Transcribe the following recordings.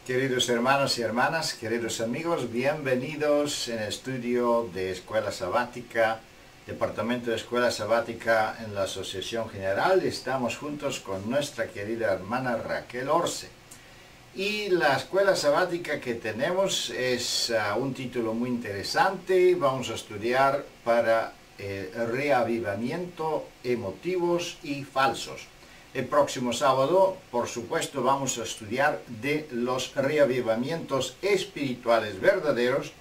Queridos hermanos y hermanas, queridos amigos, bienvenidos en el estudio de Escuela Sabática, Departamento de Escuela Sabática en la Asociación General. Estamos juntos con nuestra querida hermana Raquel Orce. Y la Escuela Sabática que tenemos es un título muy interesante. Vamos a estudiar para reavivamiento emotivos y falsos. El próximo sábado, por supuesto, vamos a estudiar de los reavivamientos espirituales verdaderos,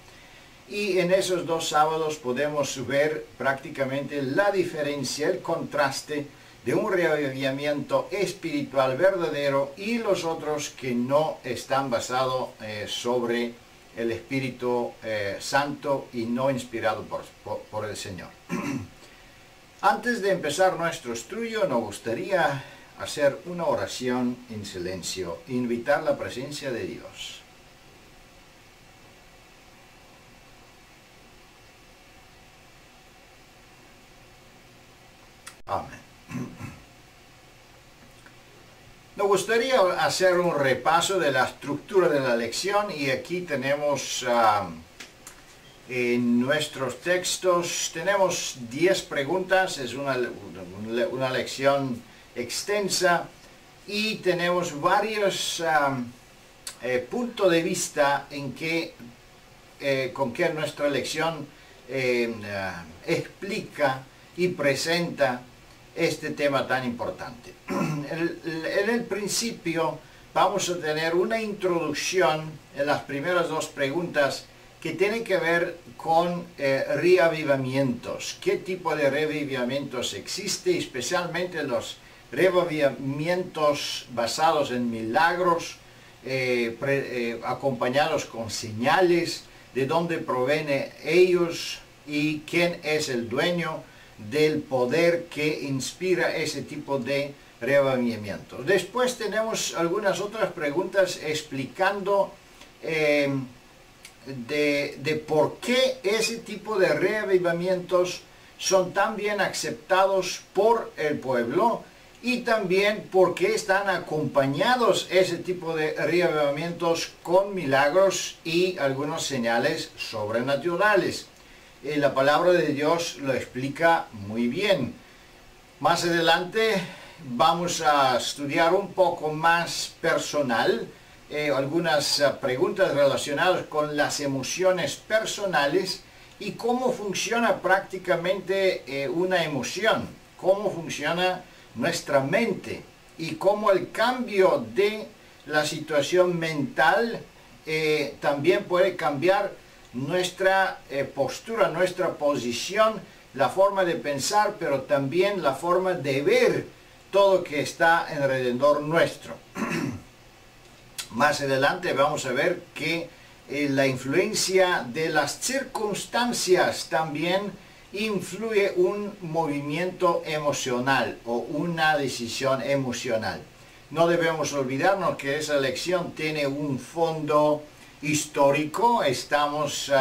y en esos dos sábados podemos ver prácticamente la diferencia, el contraste de un reavivamiento espiritual verdadero y los otros que no están basados sobre el Espíritu Santo y no inspirado por el Señor. Antes de empezar nuestro estudio, nos gustaría hacer una oración en silencio, invitar la presencia de Dios. Amén. Nos gustaría hacer un repaso de la estructura de la lección, y aquí tenemos en nuestros textos, tenemos 10 preguntas. Es una lección extensa y tenemos varios puntos de vista en que, con que nuestra lección explica y presenta este tema tan importante. En el principio vamos a tener una introducción en las primeras dos preguntas que tienen que ver con reavivamientos. ¿Qué tipo de reavivamientos existe? Especialmente los reavivamientos basados en milagros, acompañados con señales, de dónde provienen ellos y quién es el dueño del poder que inspira ese tipo de reavivamientos. Después tenemos algunas otras preguntas explicando de por qué ese tipo de reavivamientos son tan bien aceptados por el pueblo, y también por qué están acompañados ese tipo de reavivamientos con milagros y algunas señales sobrenaturales. La palabra de Dios lo explica muy bien. Más adelante vamos a estudiar un poco más personal, algunas preguntas relacionadas con las emociones personales y cómo funciona prácticamente una emoción, cómo funciona nuestra mente y cómo el cambio de la situación mental también puede cambiar nuestra postura, nuestra posición, la forma de pensar, pero también la forma de ver todo que está alrededor nuestro. Más adelante vamos a ver que la influencia de las circunstancias también influye un movimiento emocional o una decisión emocional. No debemos olvidarnos que esa lección tiene un fondo histórico. Estamos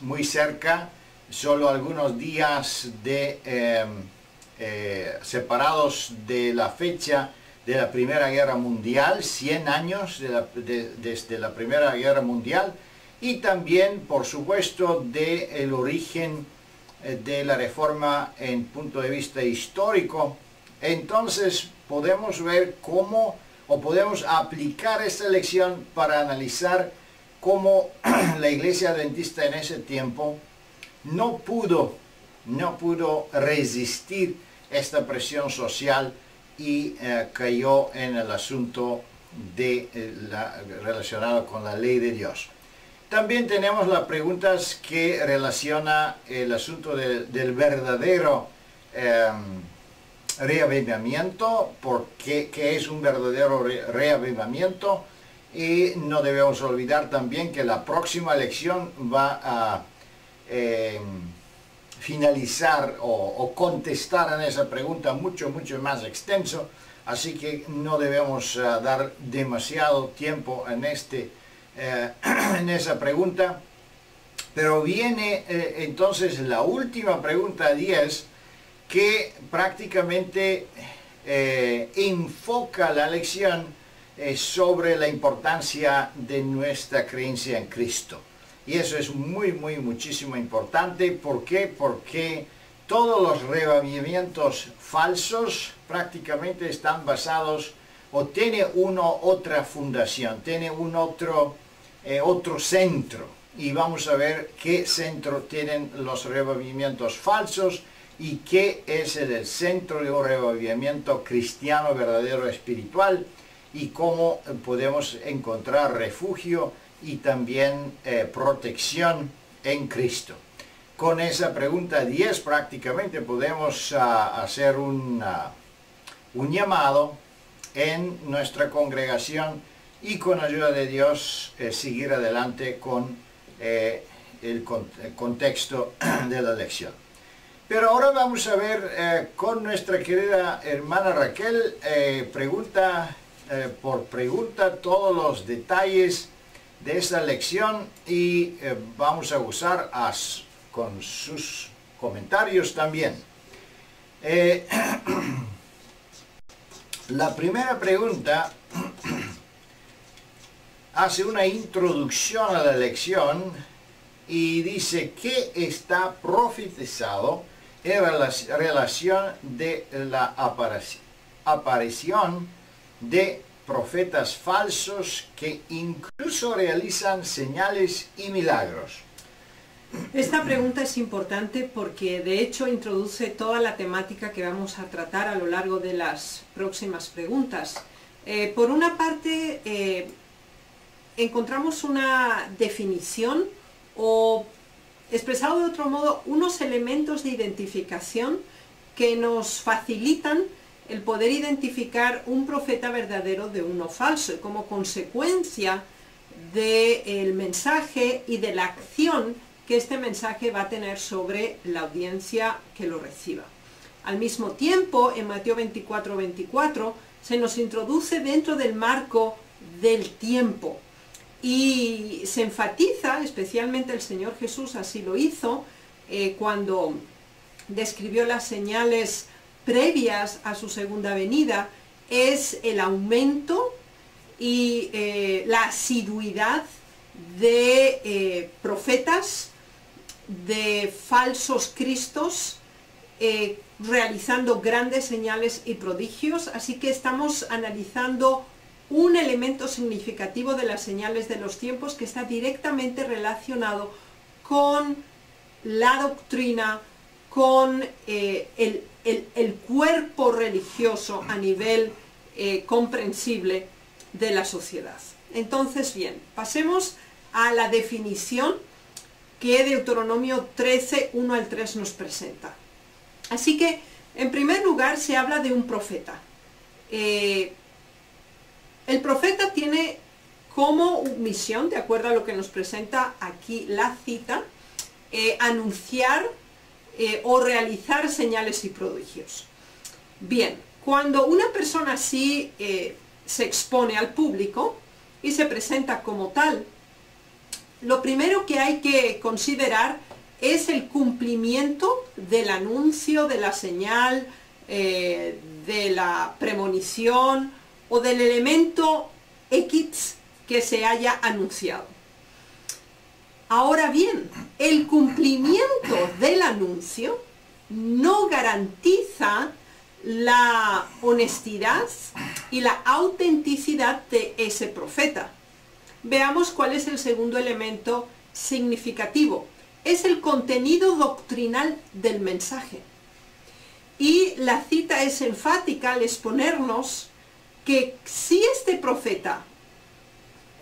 muy cerca, solo algunos días separados de la fecha de la Primera Guerra Mundial, 100 años desde la Primera Guerra Mundial, y también, por supuesto, del origen de la Reforma en punto de vista histórico. Entonces podemos ver cómo, o podemos aplicar esta lección para analizar cómo la Iglesia Adventista en ese tiempo no pudo resistir esta presión social y cayó en el asunto relacionado con la ley de Dios. También tenemos las preguntas que relaciona el asunto del verdadero reavivamiento, qué es un verdadero reavivamiento, y no debemos olvidar también que la próxima lección va a finalizar o contestar en esa pregunta mucho más extenso, así que no debemos dar demasiado tiempo en esa pregunta. Pero viene entonces la última pregunta 10, que prácticamente enfoca la lección sobre la importancia de nuestra creencia en Cristo. Y eso es muchísimo importante. ¿Por qué? Porque todos los reavivamientos falsos prácticamente están basados o tiene otra fundación, tiene otro centro. Y vamos a ver qué centro tienen los reavivamientos falsos y qué es el centro de un reavivamiento cristiano verdadero espiritual y cómo podemos encontrar refugio y también protección en Cristo. Con esa pregunta 10 prácticamente podemos hacer un llamado en nuestra congregación y con ayuda de Dios seguir adelante con el contexto de la lección. Pero ahora vamos a ver con nuestra querida hermana Raquel, pregunta por pregunta, todos los detalles de esta lección y vamos a usar con sus comentarios también. La primera pregunta hace una introducción a la lección y dice que está profetizado en relación de la aparición de profetas falsos que incluso realizan señales y milagros. Esta pregunta es importante porque de hecho introduce toda la temática que vamos a tratar a lo largo de las próximas preguntas. Por una parte, encontramos una definición o, expresado de otro modo, unos elementos de identificación que nos facilitan el poder identificar un profeta verdadero de uno falso y como consecuencia del mensaje y de la acción que este mensaje va a tener sobre la audiencia que lo reciba. Al mismo tiempo, en Mateo 24:24 se nos introduce dentro del marco del tiempo y se enfatiza, especialmente el Señor Jesús así lo hizo, cuando describió las señales previas a su segunda venida, es el aumento y la asiduidad de profetas, de falsos cristos, realizando grandes señales y prodigios. Así que estamos analizando un elemento significativo de las señales de los tiempos que está directamente relacionado con la doctrina, con el cuerpo religioso a nivel comprensible de la sociedad. Entonces, bien, pasemos a la definición que Deuteronomio 13, 1 al 3 nos presenta. Así que, en primer lugar, se habla de un profeta. El profeta tiene como misión, de acuerdo a lo que nos presenta aquí la cita, anunciar o realizar señales y prodigios. Bien, cuando una persona así se expone al público y se presenta como tal, lo primero que hay que considerar es el cumplimiento del anuncio, de la señal, de la premonición o del elemento X que se haya anunciado. Ahora bien, el cumplimiento del anuncio no garantiza la honestidad y la autenticidad de ese profeta. Veamos cuál es el segundo elemento significativo. Es el contenido doctrinal del mensaje. Y la cita es enfática al exponernos que si este profeta,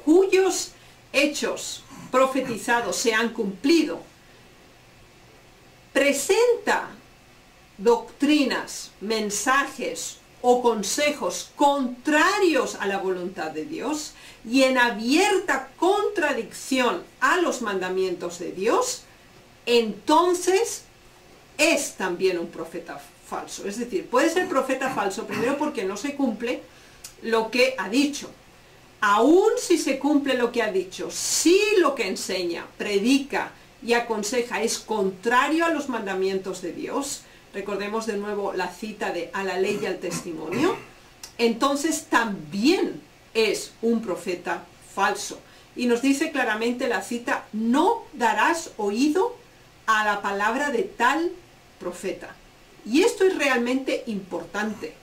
cuyos hechos profetizados se han cumplido, presenta doctrinas, mensajes o consejos contrarios a la voluntad de Dios y en abierta contradicción a los mandamientos de Dios, entonces es también un profeta falso. Es decir, puede ser profeta falso primero porque no se cumple lo que ha dicho. Aún si se cumple lo que ha dicho, si lo que enseña, predica y aconseja es contrario a los mandamientos de Dios, recordemos de nuevo la cita de a la ley y al testimonio, entonces también es un profeta falso. Y nos dice claramente la cita, no darás oído a la palabra de tal profeta. Y esto es realmente importante,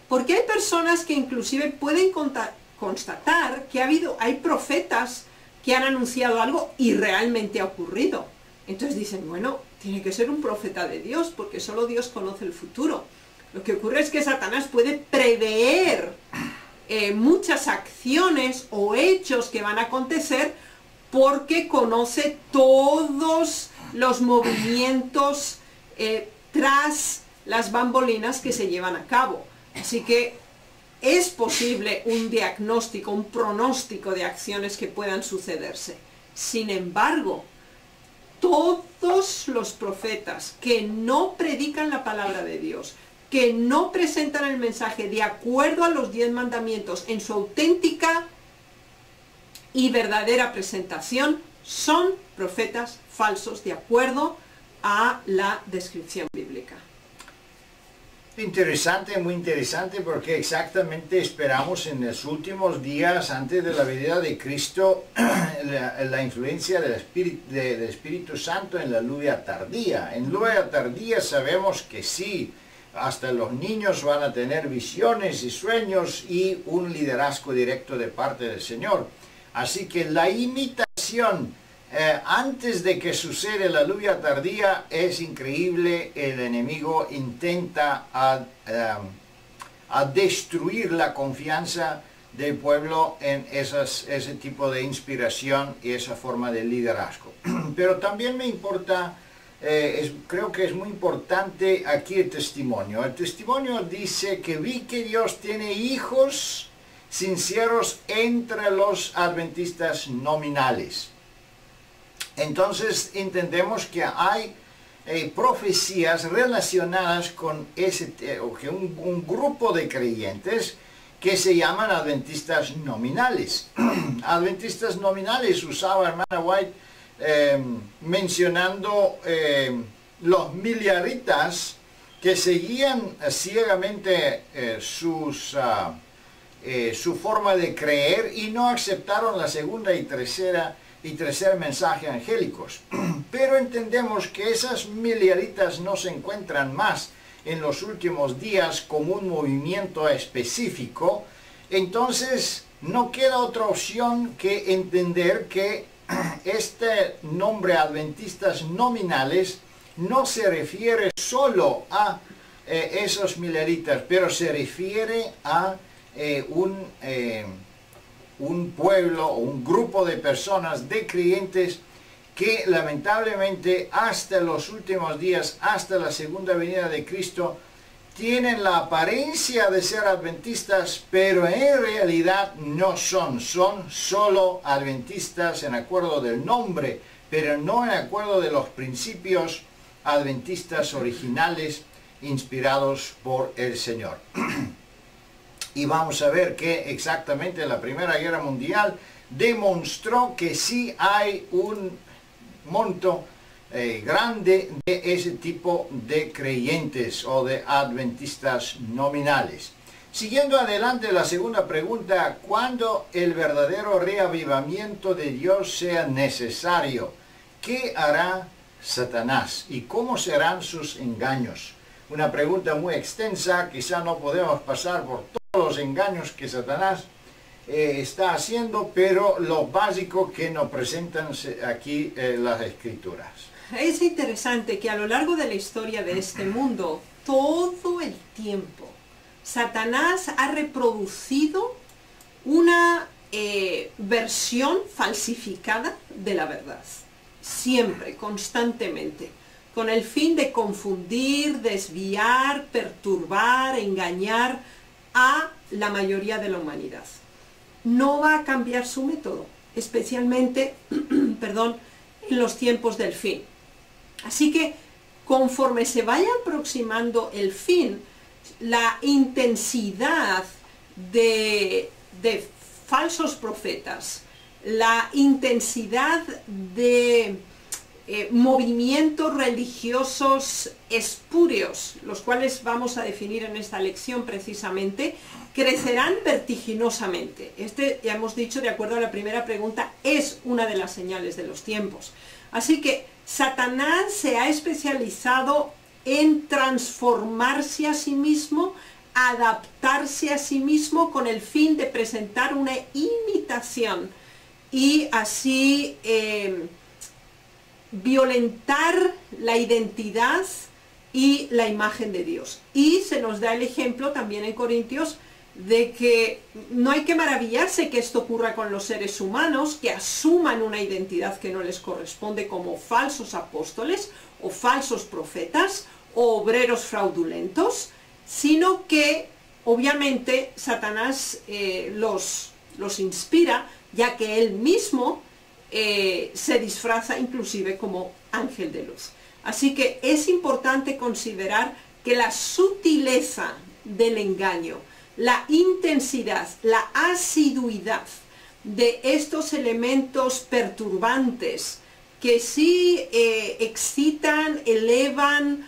porque hay personas que inclusive pueden constatar que hay profetas que han anunciado algo y realmente ha ocurrido. Entonces dicen, bueno, tiene que ser un profeta de Dios, porque solo Dios conoce el futuro. Lo que ocurre es que Satanás puede prever muchas acciones o hechos que van a acontecer porque conoce todos los movimientos tras las bambolinas que se llevan a cabo. Así que es posible un diagnóstico, un pronóstico de acciones que puedan sucederse. Sin embargo, todos los profetas que no predican la palabra de Dios, que no presentan el mensaje de acuerdo a los 10 mandamientos en su auténtica y verdadera presentación, son profetas falsos de acuerdo a la descripción bíblica. Interesante, muy interesante, porque exactamente esperamos en los últimos días, antes de la venida de Cristo, la influencia del Espíritu Santo en la lluvia tardía. En lluvia tardía sabemos que sí, hasta los niños van a tener visiones y sueños y un liderazgo directo de parte del Señor. Así que la imitación antes de que suceda la lluvia tardía es increíble. El enemigo intenta a destruir la confianza del pueblo en ese tipo de inspiración y esa forma de liderazgo. Pero también me importa, creo que es muy importante aquí el testimonio. El testimonio dice que vi que Dios tiene hijos sinceros entre los adventistas nominales. Entonces entendemos que hay profecías relacionadas con un grupo de creyentes que se llaman adventistas nominales. Adventistas nominales usaba hermana White mencionando los milaritas que seguían ciegamente su forma de creer y no aceptaron la segunda y tercer mensaje angélicos. Pero entendemos que esas milaritas no se encuentran más en los últimos días como un movimiento específico. Entonces no queda otra opción que entender que este nombre adventistas nominales no se refiere solo a esos milaritas, pero se refiere a un pueblo o un grupo de personas, de creyentes, que lamentablemente hasta los últimos días, hasta la segunda venida de Cristo, tienen la apariencia de ser adventistas, pero en realidad no son solo adventistas en acuerdo del nombre, pero no en acuerdo de los principios adventistas originales inspirados por el Señor. Y vamos a ver que exactamente la Primera Guerra Mundial demostró que sí hay un monto grande de ese tipo de creyentes o de adventistas nominales. Siguiendo adelante, la segunda pregunta: ¿cuándo el verdadero reavivamiento de Dios sea necesario? ¿Qué hará Satanás y cómo serán sus engaños? Una pregunta muy extensa, quizá no podemos pasar por todos los engaños que Satanás está haciendo, pero lo básico que nos presentan aquí las Escrituras. Es interesante que a lo largo de la historia de este mundo, todo el tiempo, Satanás ha reproducido una versión falsificada de la verdad. Siempre, constantemente, con el fin de confundir, desviar, perturbar, engañar a la mayoría de la humanidad. No va a cambiar su método, especialmente en los tiempos del fin. Así que conforme se vaya aproximando el fin, la intensidad de falsos profetas, la intensidad de movimientos religiosos espurios, los cuales vamos a definir en esta lección precisamente, crecerán vertiginosamente. Este, ya hemos dicho, de acuerdo a la primera pregunta, es una de las señales de los tiempos. Así que Satanás se ha especializado en transformarse a sí mismo, adaptarse a sí mismo con el fin de presentar una imitación y así violentar la identidad y la imagen de Dios. Y se nos da el ejemplo también en Corintios de que no hay que maravillarse que esto ocurra con los seres humanos, que asuman una identidad que no les corresponde como falsos apóstoles o falsos profetas o obreros fraudulentos, sino que obviamente Satanás los inspira, ya que él mismo se disfraza inclusive como ángel de luz. Así que es importante considerar que la sutileza del engaño, la intensidad, la asiduidad de estos elementos perturbantes que sí excitan, elevan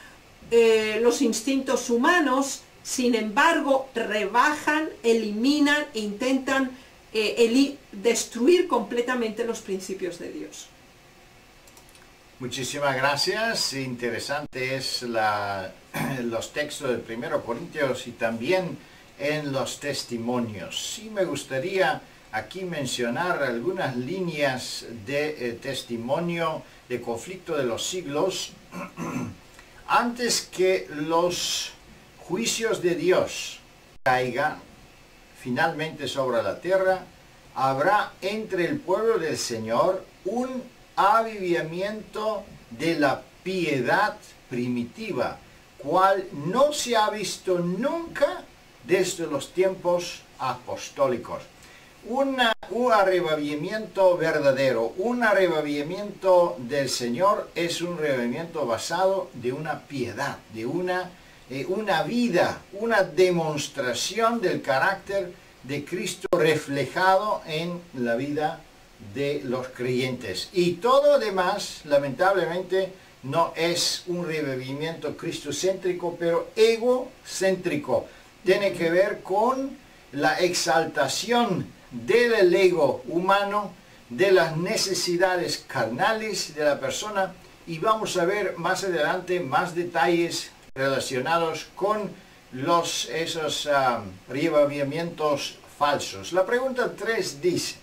los instintos humanos, sin embargo rebajan, eliminan e intentan destruir completamente los principios de Dios. Muchísimas gracias. Interesante es los textos del 1 Corintios y también en los testimonios. Sí me gustaría aquí mencionar algunas líneas de testimonio de conflicto de los siglos. Antes que los juicios de Dios caigan finalmente sobre la tierra, habrá entre el pueblo del Señor un avivamiento de la piedad primitiva, cual no se ha visto nunca desde los tiempos apostólicos. Un arrebatamiento verdadero, un arrebatamiento del Señor es un arrebatamiento basado de una piedad, de una vida, una demostración del carácter de Cristo reflejado en la vida de los creyentes. Y todo lo demás, lamentablemente, no es un revivimiento cristocéntrico, pero egocéntrico. Tiene que ver con la exaltación del ego humano, de las necesidades carnales de la persona, y vamos a ver más adelante más detalles relacionados con esos reavivamientos falsos. La pregunta 3 dice: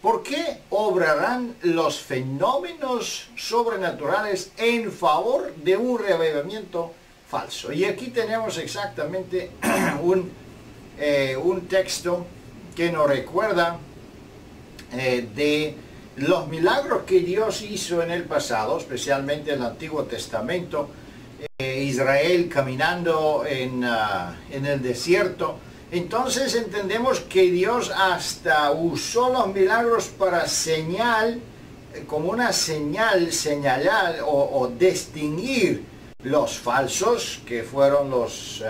¿por qué obrarán los fenómenos sobrenaturales en favor de un reavivamiento falso? Y aquí tenemos exactamente un texto que nos recuerda de los milagros que Dios hizo en el pasado, especialmente en el Antiguo Testamento, Israel caminando en el desierto. Entonces entendemos que Dios hasta usó los milagros para como una señalar o distinguir los falsos, que fueron los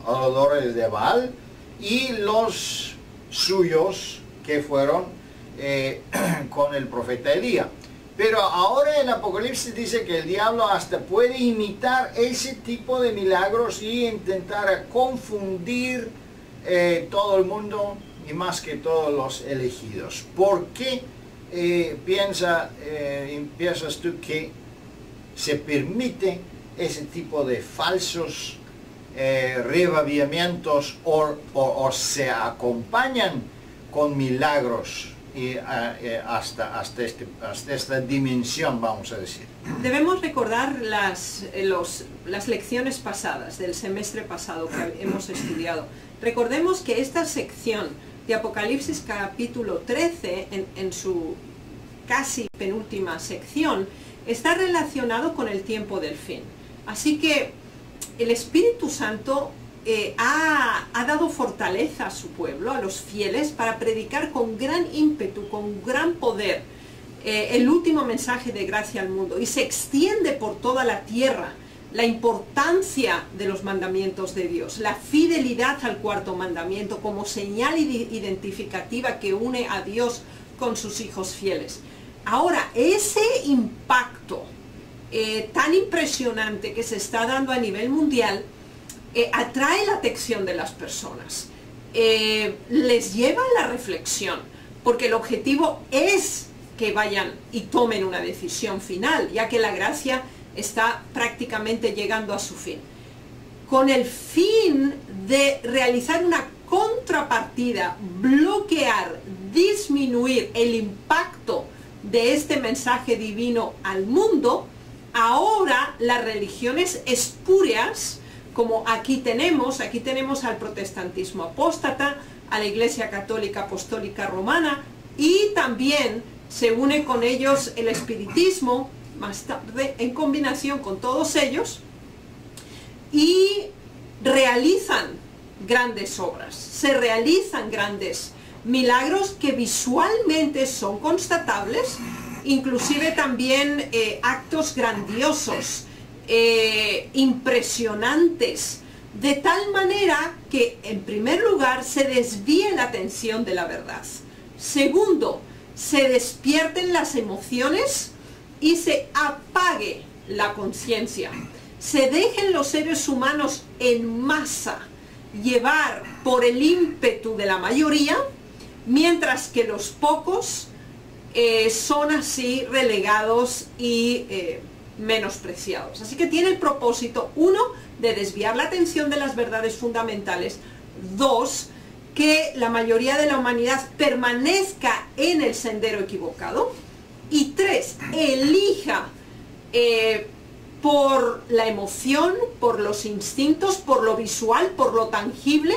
adoradores de Baal, y los suyos, que fueron con el profeta Elías. Pero ahora el Apocalipsis dice que el diablo hasta puede imitar ese tipo de milagros y intentar confundir todo el mundo, y más que todos los elegidos. ¿Por qué piensas tú que se permite ese tipo de falsos reavivamientos o se acompañan con milagros y hasta esta dimensión, vamos a decir? Debemos recordar las lecciones pasadas del semestre pasado que hemos estudiado. Recordemos que esta sección de Apocalipsis capítulo 13, en su casi penúltima sección, está relacionado con el tiempo del fin. Así que el Espíritu Santo ha dado fortaleza a su pueblo, a los fieles, para predicar con gran ímpetu, con gran poder, el último mensaje de gracia al mundo, y se extiende por toda la tierra la importancia de los mandamientos de Dios, la fidelidad al cuarto mandamiento como señal identificativa que une a Dios con sus hijos fieles. Ahora, ese impacto tan impresionante que se está dando a nivel mundial atrae la atención de las personas. les lleva a la reflexión, porque el objetivo es que vayan y tomen una decisión final, ya que la gracia está prácticamente llegando a su fin, con el fin de realizar una contrapartida, bloquear, disminuir el impacto de este mensaje divino al mundo. Ahora las religiones espurias, como aquí tenemos al protestantismo apóstata, a la Iglesia Católica Apostólica Romana, y también se une con ellos el espiritismo, más tarde en combinación con todos ellos, y realizan grandes obras, se realizan grandes milagros que visualmente son constatables, inclusive también actos grandiosos, impresionantes, de tal manera que en primer lugar se desvíe la atención de la verdad. Segundo, se despierten las emociones y se apague la conciencia. Se dejen los seres humanos en masa llevar por el ímpetu de la mayoría, mientras que los pocos son así relegados y menospreciados. Así que tiene el propósito, uno, de desviar la atención de las verdades fundamentales; dos, que la mayoría de la humanidad permanezca en el sendero equivocado; y tres, elija por la emoción, por los instintos, por lo visual, por lo tangible,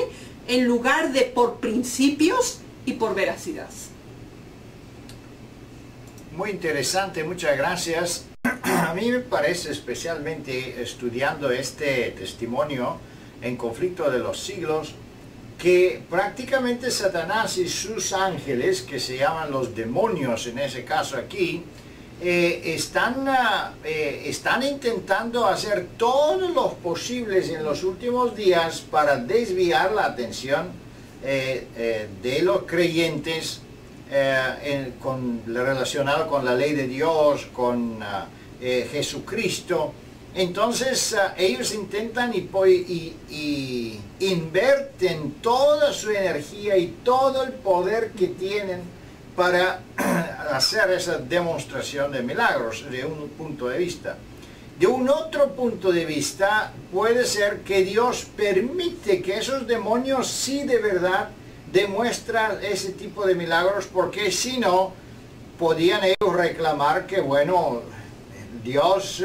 en lugar de por principios y por veracidad. Muy interesante, muchas gracias. A mí me parece, especialmente estudiando este testimonio en Conflicto de los Siglos, que prácticamente Satanás y sus ángeles, que se llaman los demonios en ese caso aquí, están intentando hacer todos los posibles en los últimos días para desviar la atención de los creyentes relacionado con la ley de Dios, con Jesucristo. Entonces ellos intentan y invierten toda su energía y todo el poder que tienen para hacer esa demostración de milagros, de un punto de vista. De un otro punto de vista, puede ser que Dios permite que esos demonios sí de verdad demuestran ese tipo de milagros, porque si no, podían ellos reclamar que, bueno, Dios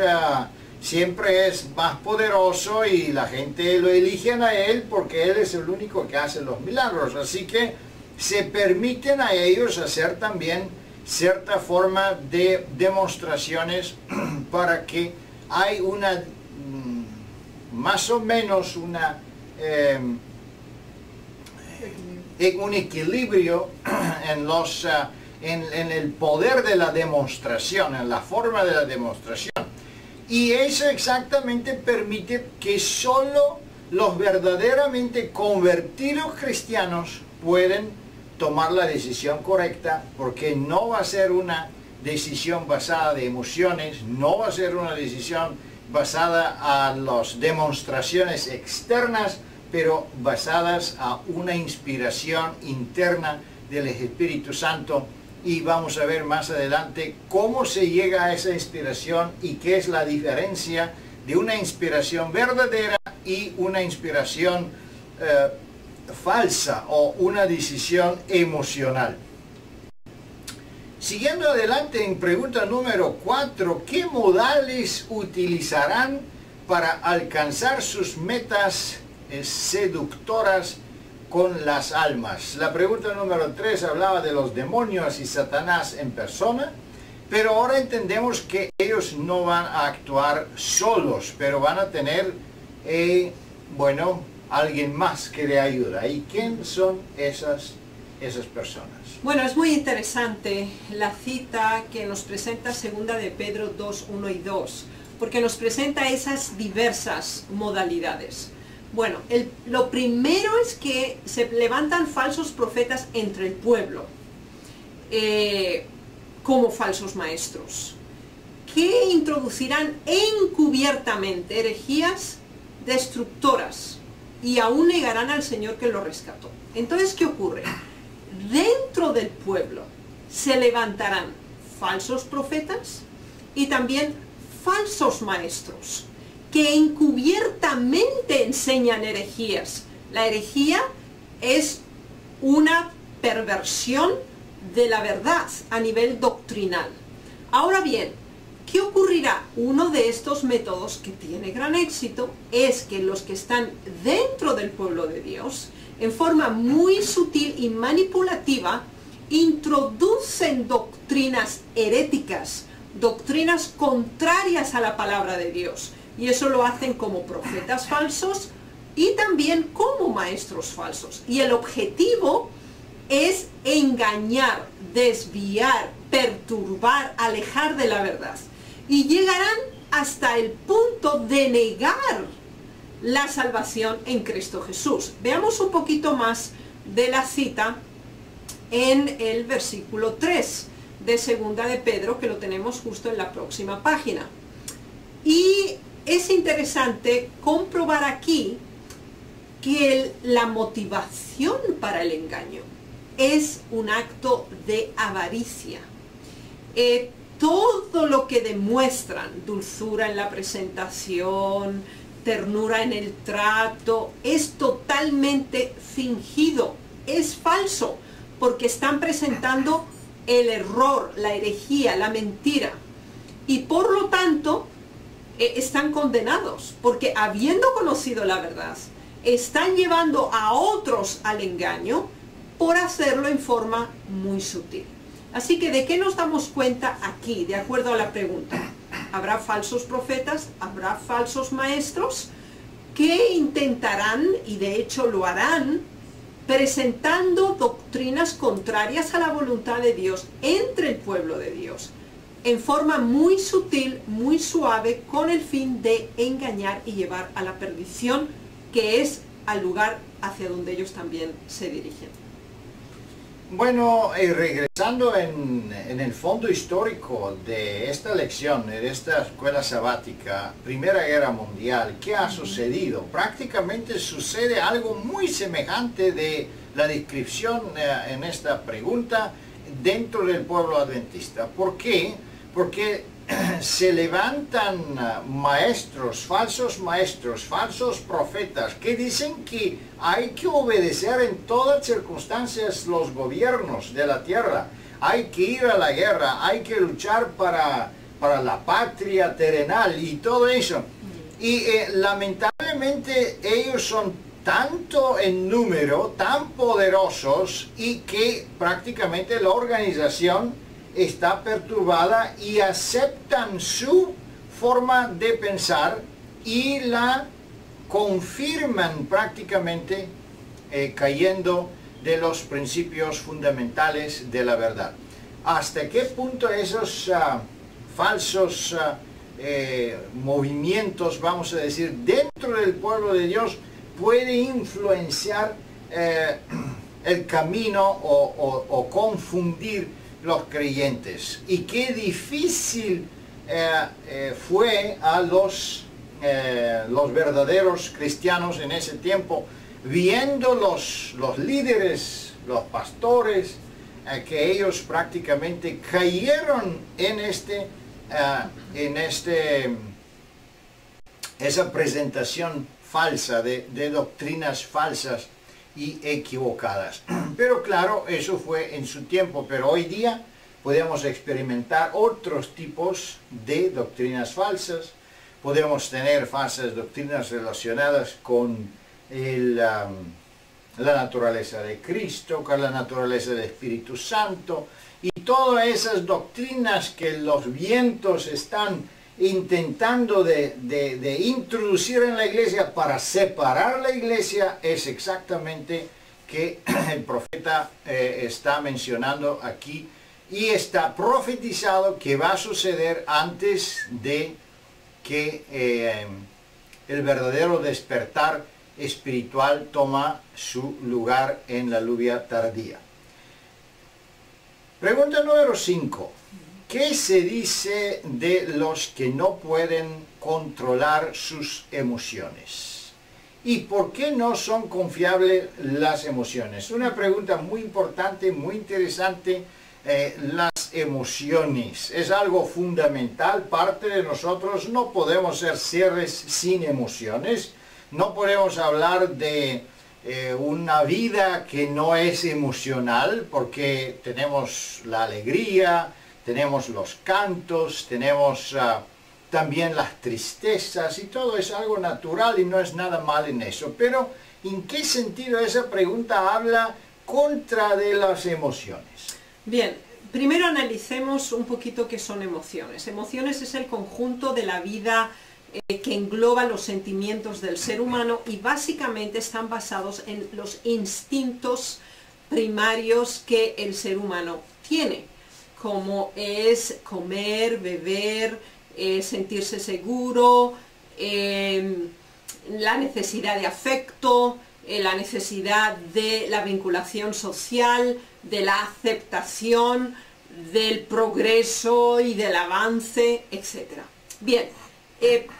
siempre es más poderoso y la gente lo eligen a Él porque Él es el único que hace los milagros. Así que se permiten a ellos hacer también cierta forma de demostraciones para que hay una, más o menos una, un equilibrio en el poder de la demostración, en la forma de la demostración. Y eso exactamente permite que solo los verdaderamente convertidos cristianos pueden tomar la decisión correcta, porque no va a ser una decisión basada de emociones, no va a ser una decisión basada a las demostraciones externas, pero basadas a una inspiración interna del Espíritu Santo. Y vamos a ver más adelante cómo se llega a esa inspiración y qué es la diferencia de una inspiración verdadera y una inspiración falsa o una decisión emocional. Siguiendo adelante en pregunta número 4, ¿qué modales utilizarán para alcanzar sus metas seductoras con las almas? La pregunta número 3 hablaba de los demonios y Satanás en persona, pero ahora entendemos que ellos no van a actuar solos, pero van a tener, bueno, alguien más que le ayuda. ¿Y quién son esas personas? Bueno, es muy interesante la cita que nos presenta 2 de Pedro 2, 1 y 2, porque nos presenta esas diversas modalidades. Bueno, lo primero es que se levantan falsos profetas entre el pueblo, como falsos maestros, que introducirán encubiertamente herejías destructoras y aún negarán al Señor que lo rescató. Entonces, ¿qué ocurre? Dentro del pueblo se levantarán falsos profetas y también falsos maestros que encubiertamente enseñan herejías. La herejía es una perversión de la verdad a nivel doctrinal. Ahora bien, ¿qué ocurrirá? Uno de estos métodos que tiene gran éxito es que los que están dentro del pueblo de Dios, en forma muy sutil y manipulativa, introducen doctrinas heréticas, doctrinas contrarias a la palabra de Dios. Y eso lo hacen como profetas falsos y también como maestros falsos. Y el objetivo es engañar, desviar, perturbar, alejar de la verdad. Y llegarán hasta el punto de negar la salvación en Cristo Jesús. Veamos un poquito más de la cita en el versículo 3 de Segunda de Pedro, que lo tenemos justo en la próxima página. Y es interesante comprobar aquí que la motivación para el engaño es un acto de avaricia. Todo lo que demuestran, dulzura en la presentación, ternura en el trato, es totalmente fingido, es falso, porque están presentando el error, la herejía, la mentira. Y por lo tanto, están condenados, porque habiendo conocido la verdad, están llevando a otros al engaño por hacerlo en forma muy sutil. Así que, ¿de qué nos damos cuenta aquí, de acuerdo a la pregunta? ¿Habrá falsos profetas? ¿Habrá falsos maestros que intentarán, y de hecho lo harán, presentando doctrinas contrarias a la voluntad de Dios entre el pueblo de Dios, en forma muy sutil, muy suave, con el fin de engañar y llevar a la perdición, que es al lugar hacia donde ellos también se dirigen? Bueno, regresando en el fondo histórico de esta lección, de esta escuela sabática, Primera Guerra Mundial, ¿qué ha sucedido? Prácticamente sucede algo muy semejante de la descripción en esta pregunta dentro del pueblo adventista. ¿Por qué? Porque se levantan maestros, falsos profetas, que dicen que hay que obedecer en todas circunstancias los gobiernos de la tierra, hay que ir a la guerra, hay que luchar para la patria terrenal y todo eso. Y lamentablemente ellos son tanto en número, tan poderosos, y que prácticamente la organización está perturbada y aceptan su forma de pensar y la confirman prácticamente cayendo de los principios fundamentales de la verdad. ¿Hasta qué punto esos falsos movimientos, vamos a decir, dentro del pueblo de Dios puede influenciar el camino o confundir los creyentes? Y qué difícil fue a los verdaderos cristianos en ese tiempo, viendo los líderes, los pastores, que ellos prácticamente cayeron en esa presentación falsa de doctrinas falsas y equivocadas. Pero claro, eso fue en su tiempo, pero hoy día podemos experimentar otros tipos de doctrinas falsas. Podemos tener falsas doctrinas relacionadas con la naturaleza de Cristo, con la naturaleza del Espíritu Santo, y todas esas doctrinas que los vientos están intentando de introducir en la iglesia para separar la iglesia, es exactamente que el profeta está mencionando aquí, y está profetizado que va a suceder antes de que el verdadero despertar espiritual toma su lugar en la lluvia tardía. Pregunta número 5. ¿Qué se dice de los que no pueden controlar sus emociones? ¿Y por qué no son confiables las emociones? Una pregunta muy importante, muy interesante. Las emociones es algo fundamental, parte de nosotros. No podemos ser seres sin emociones. No podemos hablar de una vida que no es emocional, porque tenemos la alegría, tenemos los cantos, tenemos también las tristezas, y todo es algo natural y no es nada mal en eso. Pero, ¿en qué sentido esa pregunta habla contra de las emociones? Bien, primero analicemos un poquito qué son emociones. Emociones es el conjunto de la vida que engloba los sentimientos del ser humano y básicamente están basados en los instintos primarios que el ser humano tiene, como es comer, beber, sentirse seguro, la necesidad de afecto, la necesidad de la vinculación social, de la aceptación, del progreso y del avance, etc. Bien,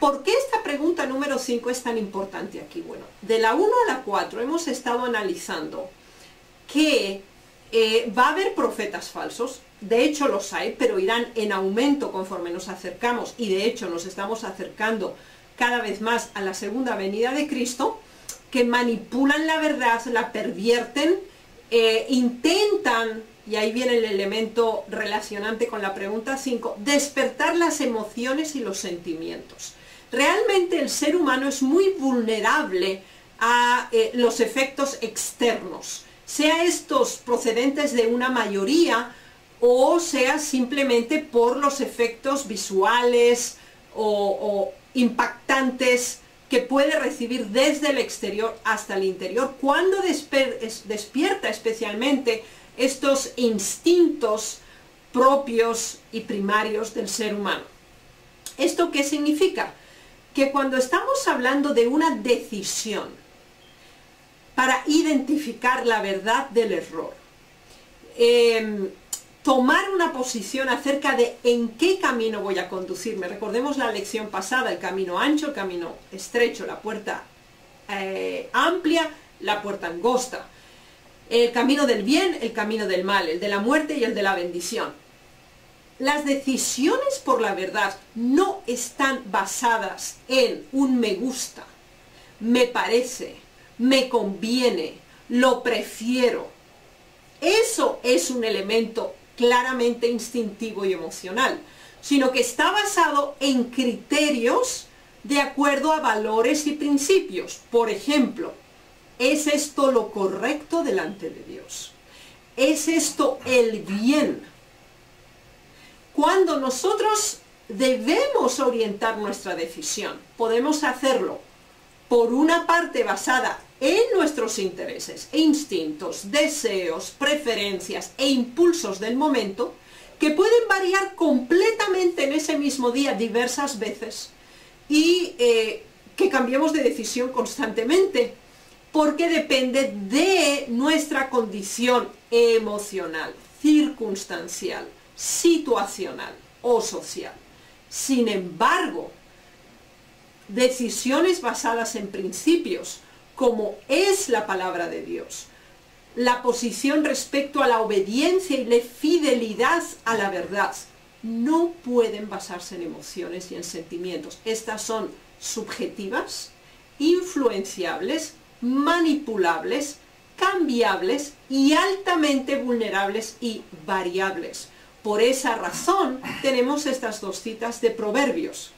¿por qué esta pregunta número 5 es tan importante aquí? Bueno, de la 1 a la 4 hemos estado analizando que va a haber profetas falsos. De hecho los hay, pero irán en aumento conforme nos acercamos, y de hecho nos estamos acercando cada vez más a la segunda venida de Cristo, que manipulan la verdad, la pervierten, intentan, y ahí viene el elemento relacionante con la pregunta 5, despertar las emociones y los sentimientos. Realmente el ser humano es muy vulnerable a los efectos externos, sea estos procedentes de una mayoría, o sea simplemente por los efectos visuales o impactantes que puede recibir desde el exterior hasta el interior, cuando despierta especialmente estos instintos propios y primarios del ser humano. ¿Esto qué significa? Que cuando estamos hablando de una decisión para identificar la verdad del error, tomar una posición acerca de en qué camino voy a conducirme. Recordemos la lección pasada, el camino ancho, el camino estrecho, la puerta amplia, la puerta angosta, el camino del bien, el camino del mal, el de la muerte y el de la bendición. Las decisiones por la verdad no están basadas en un me gusta, me parece, me conviene, lo prefiero. Eso es un elemento claramente instintivo y emocional, sino que está basado en criterios de acuerdo a valores y principios. Por ejemplo, ¿es esto lo correcto delante de Dios? ¿Es esto el bien? Cuando nosotros debemos orientar nuestra decisión, podemos hacerlo por una parte basada en nuestros intereses, instintos, deseos, preferencias e impulsos del momento, que pueden variar completamente en ese mismo día diversas veces, y que cambiemos de decisión constantemente, porque depende de nuestra condición emocional, circunstancial, situacional o social. Sin embargo, decisiones basadas en principios, como es la palabra de Dios, la posición respecto a la obediencia y la fidelidad a la verdad, no pueden basarse en emociones y en sentimientos. Estas son subjetivas, influenciables, manipulables, cambiables y altamente vulnerables y variables. Por esa razón tenemos estas dos citas de Proverbios,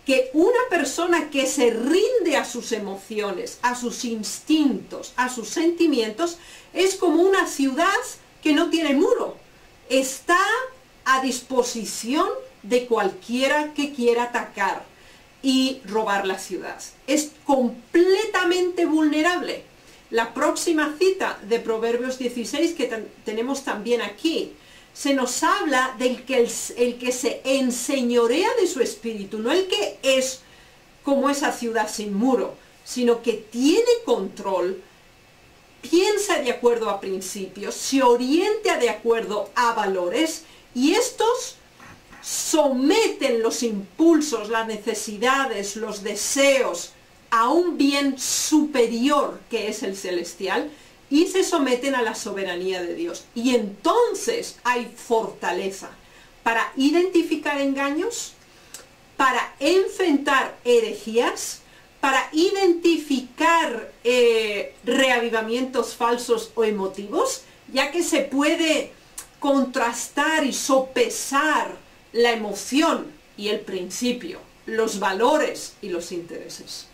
que una persona que se rinde a sus emociones, a sus instintos, a sus sentimientos, es como una ciudad que no tiene muro. Está a disposición de cualquiera que quiera atacar y robar la ciudad. Es completamente vulnerable. La próxima cita de Proverbios 16, que tenemos también aquí, se nos habla del que el que se enseñorea de su espíritu, no el que es como esa ciudad sin muro, sino que tiene control, piensa de acuerdo a principios, se orienta de acuerdo a valores, y estos someten los impulsos, las necesidades, los deseos a un bien superior que es el celestial y se someten a la soberanía de Dios. Y entonces hay fortaleza para identificar engaños, para enfrentar herejías, para identificar reavivamientos falsos o emotivos, ya que se puede contrastar y sopesar la emoción y el principio, los valores y los intereses.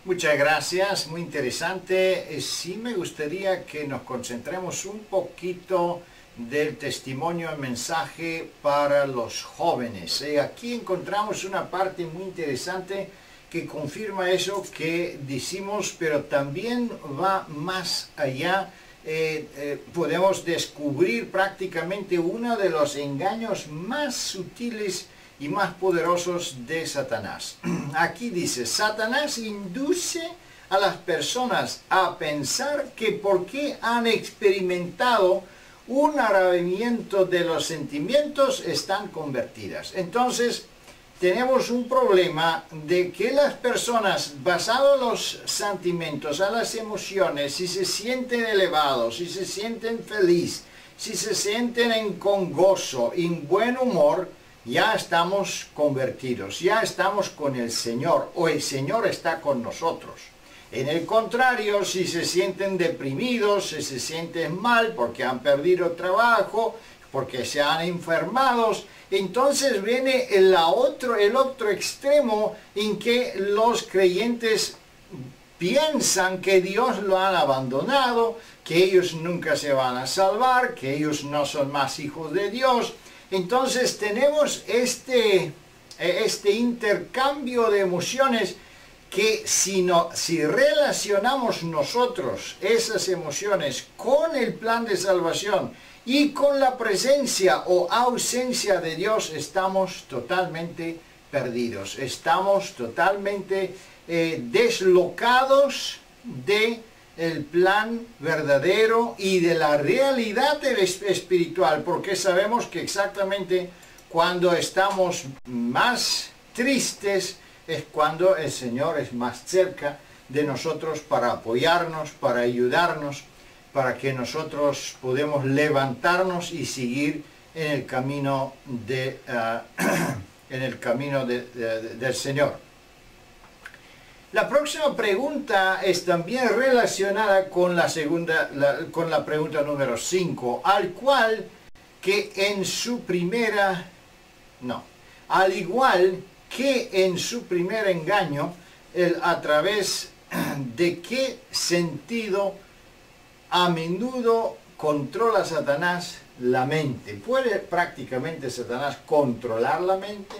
Muchas gracias, muy interesante. Sí me gustaría que nos concentremos un poquito del testimonio, el mensaje para los jóvenes. Aquí encontramos una parte muy interesante que confirma eso que decimos, pero también va más allá. Podemos descubrir prácticamente uno de los engaños más sutiles y más poderosos de Satanás. Aquí dice, Satanás induce a las personas a pensar que porque han experimentado un arrebatamiento de los sentimientos están convertidas. Entonces tenemos un problema de que las personas, basado en los sentimientos, a las emociones, si se sienten elevados, si se sienten felices, si se sienten con gozo, en buen humor, ya estamos convertidos, ya estamos con el Señor, o el Señor está con nosotros. En el contrario, si se sienten deprimidos, si se sienten mal porque han perdido trabajo, porque se han enfermado, entonces viene el otro extremo en que los creyentes piensan que Dios lo han abandonado, que ellos nunca se van a salvar, que ellos no son más hijos de Dios. Entonces tenemos este intercambio de emociones que si relacionamos nosotros esas emociones con el plan de salvación y con la presencia o ausencia de Dios, estamos totalmente perdidos, estamos totalmente deslocados del plan verdadero y de la realidad espiritual, porque sabemos que exactamente cuando estamos más tristes es cuando el Señor es más cerca de nosotros para apoyarnos, para ayudarnos, para que nosotros podamos levantarnos y seguir en el camino, del Señor. La próxima pregunta es también relacionada con la pregunta número 5, al igual que en su primer engaño, a través de qué sentido a menudo controla Satanás la mente. ¿Puede prácticamente Satanás controlar la mente?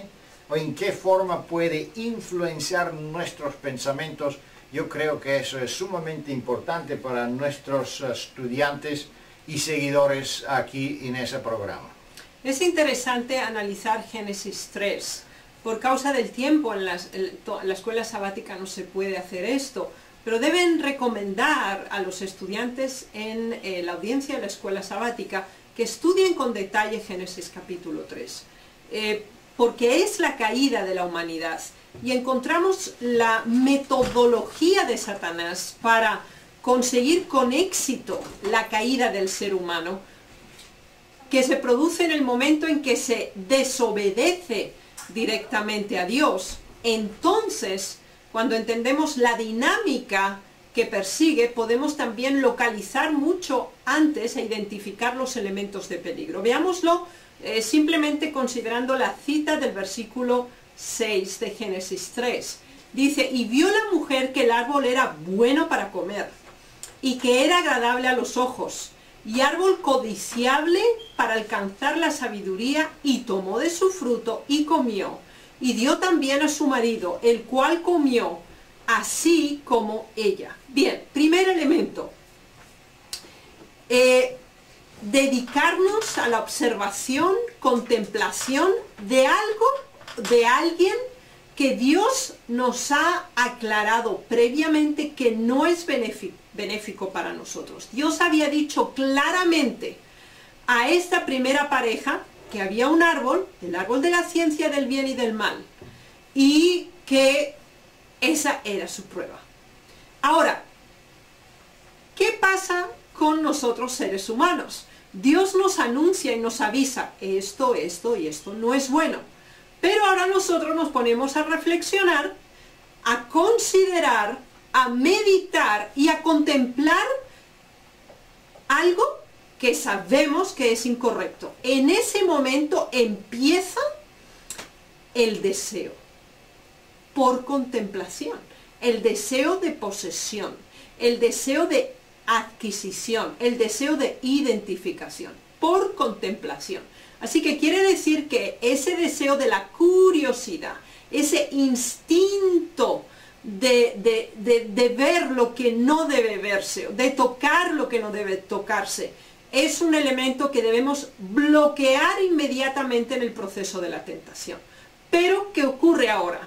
¿O en qué forma puede influenciar nuestros pensamientos? Yo creo que eso es sumamente importante para nuestros estudiantes y seguidores aquí en ese programa. Es interesante analizar Génesis 3. Por causa del tiempo, en la escuela sabática no se puede hacer esto, pero deben recomendar a los estudiantes en la audiencia de la escuela sabática que estudien con detalle Génesis capítulo 3. Porque es la caída de la humanidad y encontramos la metodología de Satanás para conseguir con éxito la caída del ser humano, que se produce en el momento en que se desobedece directamente a Dios. Entonces, cuando entendemos la dinámica que persigue, podemos también localizar mucho antes e identificar los elementos de peligro. Veámoslo simplemente considerando la cita del versículo 6 de Génesis 3. Dice, y vio la mujer que el árbol era bueno para comer, y que era agradable a los ojos, y árbol codiciable para alcanzar la sabiduría, y tomó de su fruto y comió, y dio también a su marido, el cual comió, así como ella. Bien, primer elemento. Dedicarnos a la observación, contemplación de algo, de alguien que Dios nos ha aclarado previamente que no es benéfico para nosotros. Dios había dicho claramente a esta primera pareja que había un árbol, el árbol de la ciencia del bien y del mal, y que Esa era su prueba. Ahora, ¿qué pasa con nosotros seres humanos? Dios nos anuncia y nos avisa, esto, esto y esto no es bueno. Pero ahora nosotros nos ponemos a reflexionar, a considerar, a meditar y a contemplar algo que sabemos que es incorrecto. En ese momento empieza el deseo por contemplación, el deseo de posesión, el deseo de adquisición, el deseo de identificación, por contemplación. Así que quiere decir que ese deseo de la curiosidad, ese instinto de ver lo que no debe verse, de tocar lo que no debe tocarse, es un elemento que debemos bloquear inmediatamente en el proceso de la tentación. Pero, ¿qué ocurre ahora?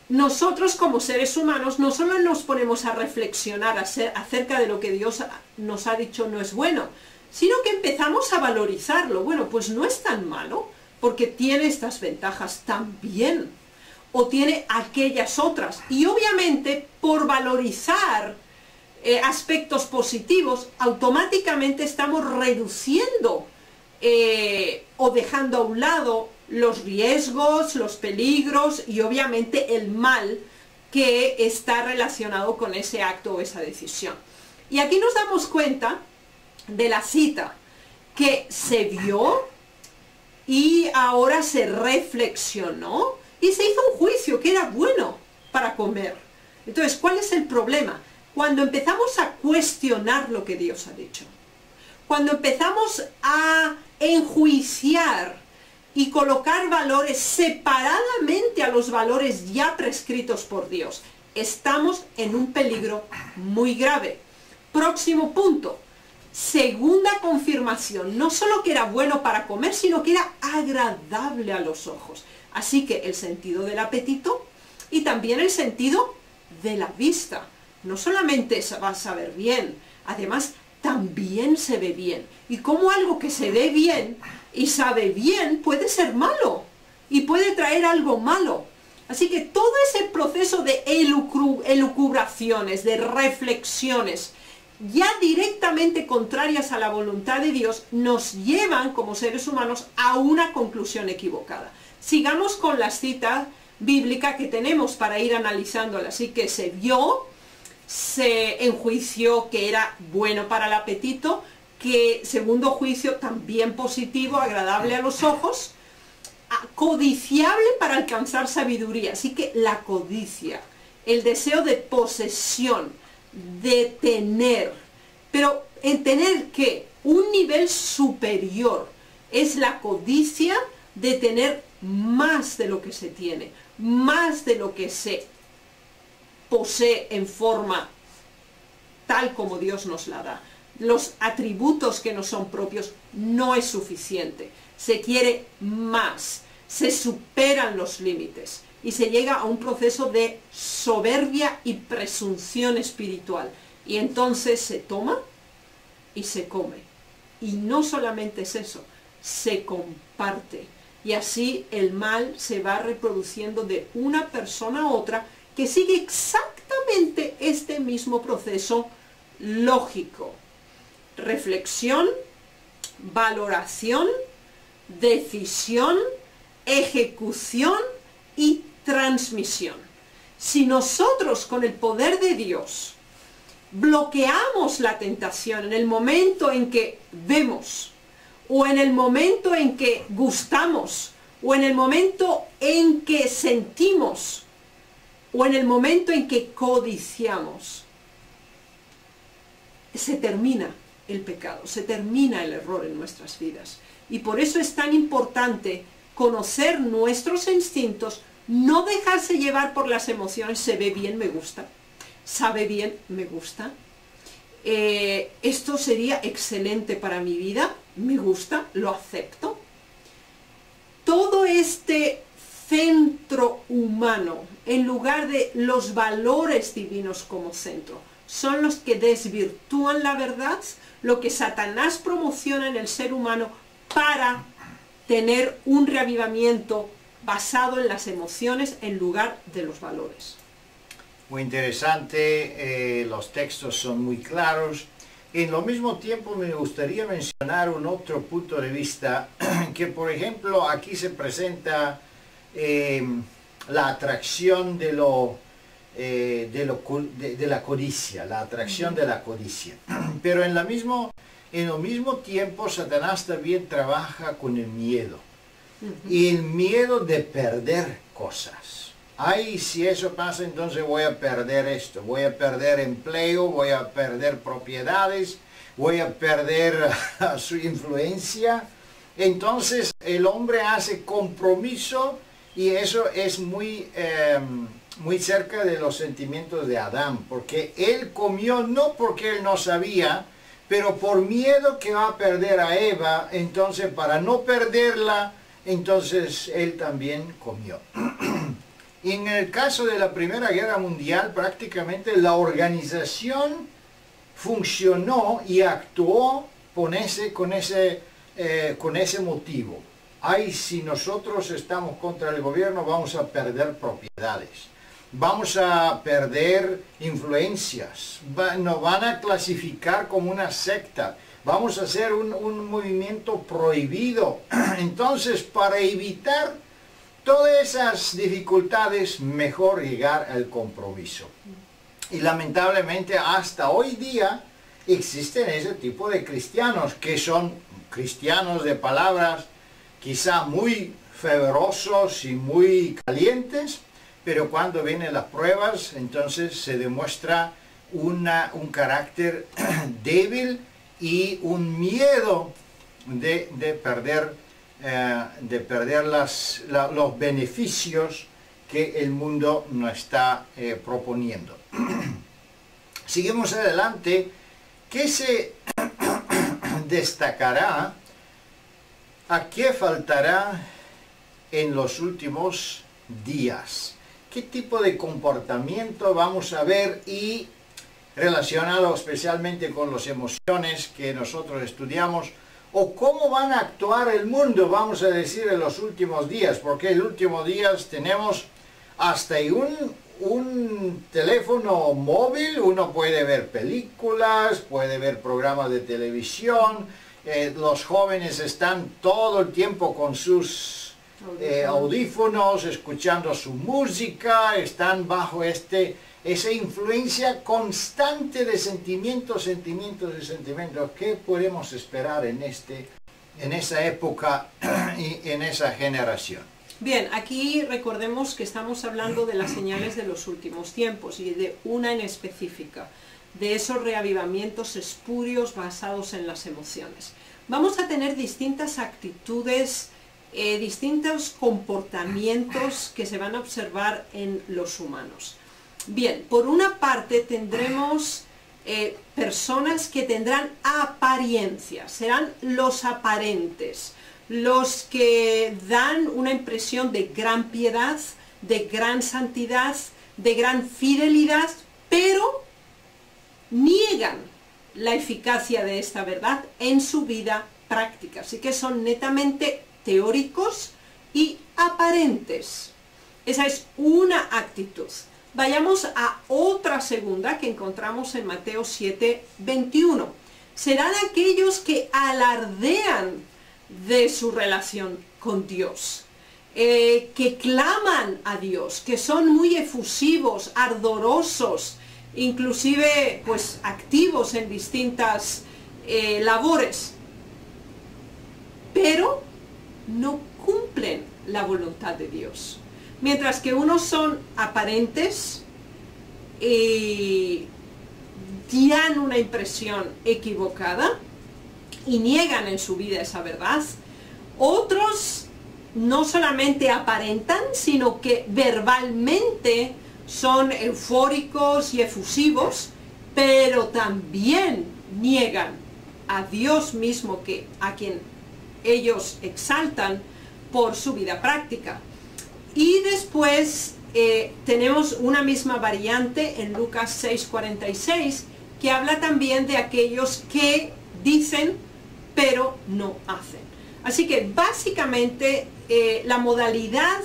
Nosotros como seres humanos no solo nos ponemos a reflexionar acerca de lo que Dios nos ha dicho no es bueno, sino que empezamos a valorizarlo. Bueno, pues no es tan malo, porque tiene estas ventajas también, o tiene aquellas otras. Y obviamente, por valorizar aspectos positivos, automáticamente estamos reduciendo o dejando a un lado los riesgos, los peligros y obviamente el mal que está relacionado con ese acto o esa decisión. Y aquí nos damos cuenta de la cita, que se vio y ahora se reflexionó y se hizo un juicio que era bueno para comer. Entonces, ¿cuál es el problema? Cuando empezamos a cuestionar lo que Dios ha dicho, cuando empezamos a enjuiciar y colocar valores separadamente a los valores ya prescritos por Dios, estamos en un peligro muy grave. Próximo punto, segunda confirmación, no solo que era bueno para comer, sino que era agradable a los ojos. Así que el sentido del apetito y también el sentido de la vista. No solamente se va a saber bien, además también se ve bien. Y como algo que se ve bien y sabe bien puede ser malo y puede traer algo malo. Así que todo ese proceso de elucubraciones, de reflexiones, ya directamente contrarias a la voluntad de Dios, nos llevan como seres humanos a una conclusión equivocada. Sigamos con la cita bíblica que tenemos para ir analizándola. Así que se vio, se enjuició que era bueno para el apetito, que segundo juicio también positivo, agradable a los ojos, codiciable para alcanzar sabiduría. Así que la codicia, el deseo de posesión, de tener, pero en tener ¿qué? Un nivel superior, es la codicia de tener más de lo que se tiene, más de lo que se posee en forma tal como Dios nos la da. Los atributos que nos son propios no es suficiente, se quiere más, se superan los límites y se llega a un proceso de soberbia y presunción espiritual. Y entonces se toma y se come. Y no solamente es eso, se comparte. Y así el mal se va reproduciendo de una persona a otra que sigue exactamente este mismo proceso lógico. Reflexión, valoración, decisión, ejecución y transmisión. Si nosotros con el poder de Dios bloqueamos la tentación en el momento en que vemos, o en el momento en que gustamos, o en el momento en que sentimos, o en el momento en que codiciamos, se termina el pecado, se termina el error en nuestras vidas. Y por eso es tan importante conocer nuestros instintos, no dejarse llevar por las emociones. Se ve bien, me gusta. Sabe bien, me gusta. Esto sería excelente para mi vida, me gusta, lo acepto. Todo este centro humano, en lugar de los valores divinos como centro, son los que desvirtúan la verdad, lo que Satanás promociona en el ser humano para tener un reavivamiento basado en las emociones en lugar de los valores. Muy interesante, los textos son muy claros. En lo mismo tiempo me gustaría mencionar un otro punto de vista, que por ejemplo aquí se presenta la atracción de la codicia, la atracción de la codicia. Pero en lo mismo tiempo Satanás también trabaja con el miedo. Y el miedo de perder cosas. Ay, si eso pasa, entonces voy a perder esto, voy a perder empleo, voy a perder propiedades, voy a perder su influencia. Entonces el hombre hace compromiso y eso es muy cerca de los sentimientos de Adán, porque él comió no porque él no sabía, pero por miedo que va a perder a Eva, entonces para no perderla, entonces él también comió. Y en el caso de la Primera Guerra Mundial, prácticamente la organización funcionó y actuó con ese motivo. Ay, si nosotros estamos contra el gobierno, vamos a perder propiedades, vamos a perder influencias, nos van a clasificar como una secta, vamos a hacer un movimiento prohibido. Entonces, para evitar todas esas dificultades, mejor llegar al compromiso. Y lamentablemente hasta hoy día existen ese tipo de cristianos, que son cristianos de palabras, quizá muy fervorosos y muy calientes, pero cuando vienen las pruebas, entonces se demuestra un carácter débil y un miedo de perder los beneficios que el mundo nos está proponiendo. Seguimos adelante. ¿Qué se destacará? ¿A qué faltará en los últimos días? ¿Qué tipo de comportamiento vamos a ver y relacionado especialmente con las emociones que nosotros estudiamos? ¿O cómo van a actuar el mundo, vamos a decir, en los últimos días? Porque en los últimos días tenemos hasta un teléfono móvil, uno puede ver películas, puede ver programas de televisión, los jóvenes están todo el tiempo con sus audífonos, escuchando su música, están bajo esa influencia constante de sentimientos. ¿Qué podemos esperar en esa época y en esa generación? Bien, aquí recordemos que estamos hablando de las señales de los últimos tiempos y de una en específica, de esos reavivamientos espurios basados en las emociones. Vamos a tener distintas actitudes, distintos comportamientos que se van a observar en los humanos. Bien, por una parte tendremos personas que tendrán apariencia, serán los aparentes, los que dan una impresión de gran piedad, de gran santidad, de gran fidelidad, pero niegan la eficacia de esta verdad en su vida práctica. Así que son netamente teóricos y aparentes. Esa es una actitud. Vayamos a otra segunda que encontramos en Mateo 7:21. Serán aquellos que alardean de su relación con Dios, que claman a Dios, que son muy efusivos, ardorosos, inclusive pues activos en distintas labores, pero no cumplen la voluntad de Dios. Mientras que unos son aparentes y dan una impresión equivocada y niegan en su vida esa verdad, otros no solamente aparentan, sino que verbalmente son eufóricos y efusivos, pero también niegan a Dios mismo, a quien ellos exaltan por su vida práctica. Y después tenemos una misma variante en Lucas 6:46, que habla también de aquellos que dicen pero no hacen. Así que básicamente la modalidad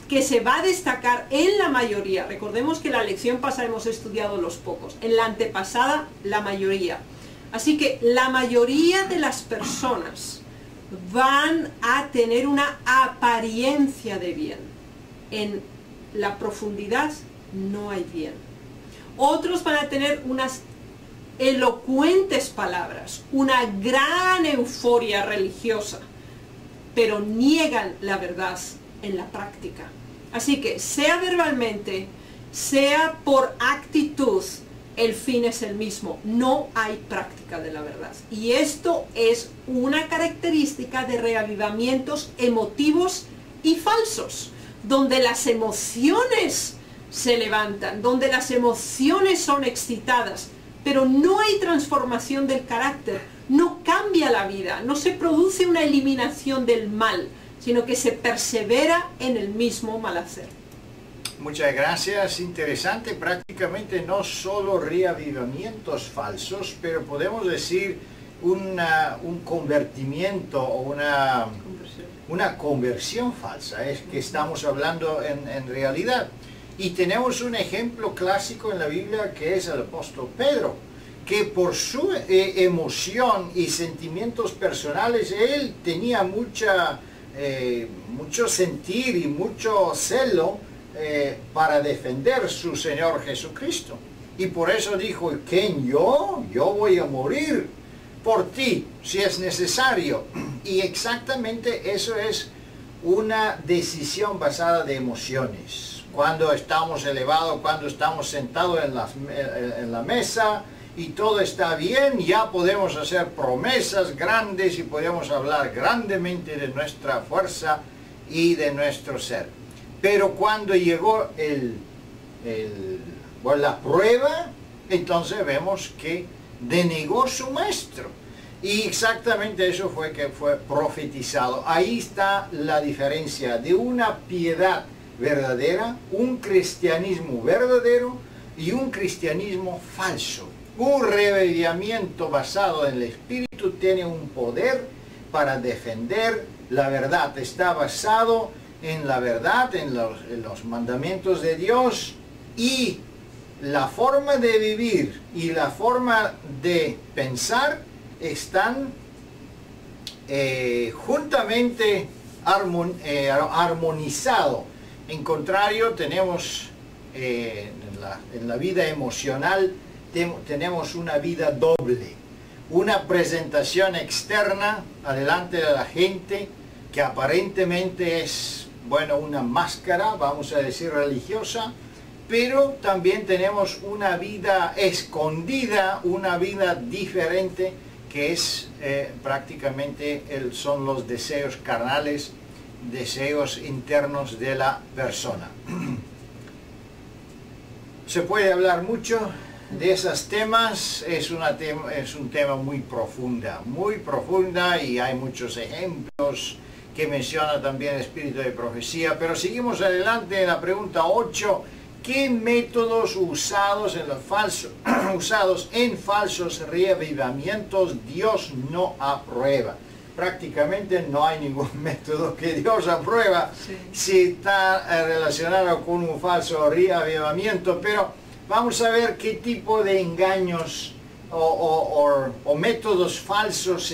que se va a destacar en la mayoría, recordemos que la lección pasada hemos estudiado los pocos, en la antepasada la mayoría, así que la mayoría de las personas van a tener una apariencia de bien, en la profundidad no hay bien. Otros van a tener unas elocuentes palabras, una gran euforia religiosa, pero niegan la verdad en la práctica. Así que sea verbalmente, sea por actitud, el fin es el mismo. No hay práctica de la verdad. Y esto es una característica de reavivamientos emotivos y falsos, donde las emociones se levantan, donde las emociones son excitadas, pero no hay transformación del carácter, no cambia la vida, no se produce una eliminación del mal, sino que se persevera en el mismo mal hacer. Muchas gracias, interesante, prácticamente no solo reavivamientos falsos, pero podemos decir un convertimiento o una conversión falsa, es que estamos hablando en realidad. Y tenemos un ejemplo clásico en la Biblia que es el apóstol Pedro, que por su emoción y sentimientos personales, él tenía mucho sentir y mucho celo para defender su Señor Jesucristo. Y por eso dijo, ¿quién yo? Yo voy a morir por ti, si es necesario. Y exactamente eso es una decisión basada de emociones. Cuando estamos elevados, cuando estamos sentados en la mesa y todo está bien, ya podemos hacer promesas grandes y podemos hablar grandemente de nuestra fuerza y de nuestro ser. Pero cuando llegó la prueba, entonces vemos que denegó su maestro. Y exactamente eso fue que fue profetizado. Ahí está la diferencia de una piedad verdadera, un cristianismo verdadero y un cristianismo falso. Un reavivamiento basado en el Espíritu tiene un poder para defender la verdad. Está basado en la verdad, en los mandamientos de Dios, y la forma de vivir y la forma de pensar están juntamente armonizados. En contrario, tenemos en la vida emocional tenemos una vida doble, una presentación externa adelante de la gente que aparentemente es, bueno, una máscara, vamos a decir, religiosa, pero también tenemos una vida escondida, una vida diferente, que es prácticamente son los deseos carnales, deseos internos de la persona. Se puede hablar mucho de esos temas, es un tema muy profunda, y hay muchos ejemplos que menciona también el espíritu de profecía, pero seguimos adelante en la pregunta 8. ¿Qué métodos usados en falsos reavivamientos Dios no aprueba? Prácticamente no hay ningún método que Dios aprueba si está relacionado con un falso reavivamiento, pero vamos a ver qué tipo de engaños o métodos falsos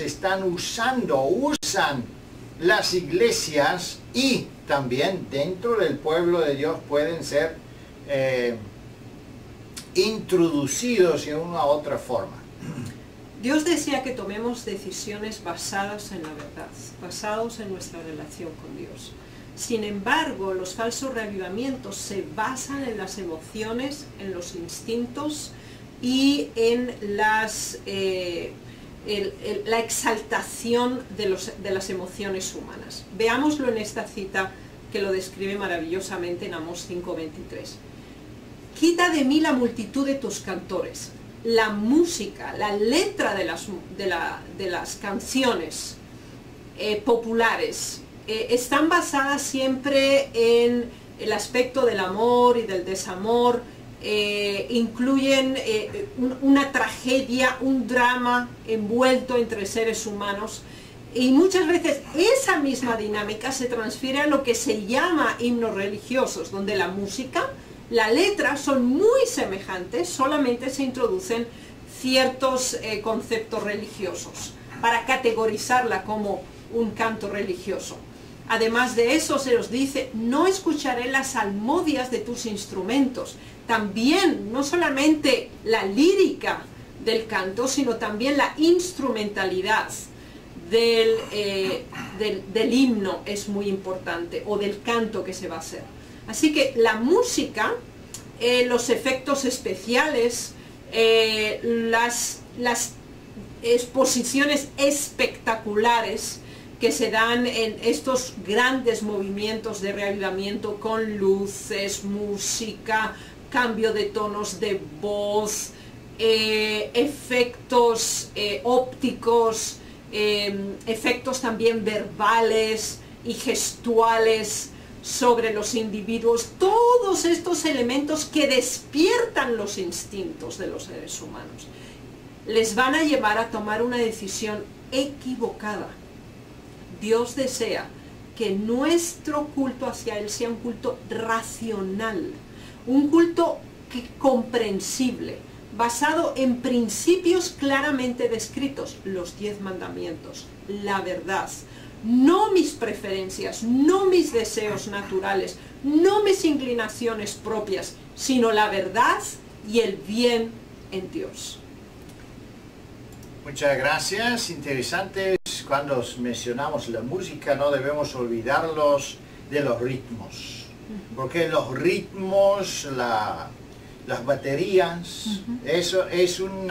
usan las iglesias, y también dentro del pueblo de Dios pueden ser introducidos en una u otra forma. Dios desea que tomemos decisiones basadas en la verdad, basados en nuestra relación con Dios. Sin embargo, los falsos reavivamientos se basan en las emociones, en los instintos y en la exaltación de las emociones humanas. Veámoslo en esta cita que lo describe maravillosamente en Amós 5:23. Quita de mí la multitud de tus cantores. La música, la letra de las canciones populares están basadas siempre en el aspecto del amor y del desamor, incluyen una tragedia, un drama envuelto entre seres humanos, Y muchas veces esa misma dinámica se transfiere a lo que se llama himnos religiosos, donde la música, la letra son muy semejantes, solamente se introducen ciertos conceptos religiosos para categorizarla como un canto religioso. Además de eso se os dice, no escucharé las salmodias de tus instrumentos. También, no solamente la lírica del canto, sino también la instrumentalidad del himno es muy importante, o del canto que se va a hacer. Así que la música, los efectos especiales, las exposiciones espectaculares que se dan en estos grandes movimientos de reavivamiento con luces, música, cambio de tonos de voz, efectos ópticos, efectos también verbales y gestuales sobre los individuos, todos estos elementos que despiertan los instintos de los seres humanos, les van a llevar a tomar una decisión equivocada. Dios desea que nuestro culto hacia Él sea un culto racional, un culto comprensible, basado en principios claramente descritos, los 10 mandamientos, la verdad, no mis preferencias, no mis deseos naturales, no mis inclinaciones propias, sino la verdad y el bien en Dios. Muchas gracias, interesante. Cuando mencionamos la música no debemos olvidarlos de los ritmos, porque los ritmos, las baterías, eso es un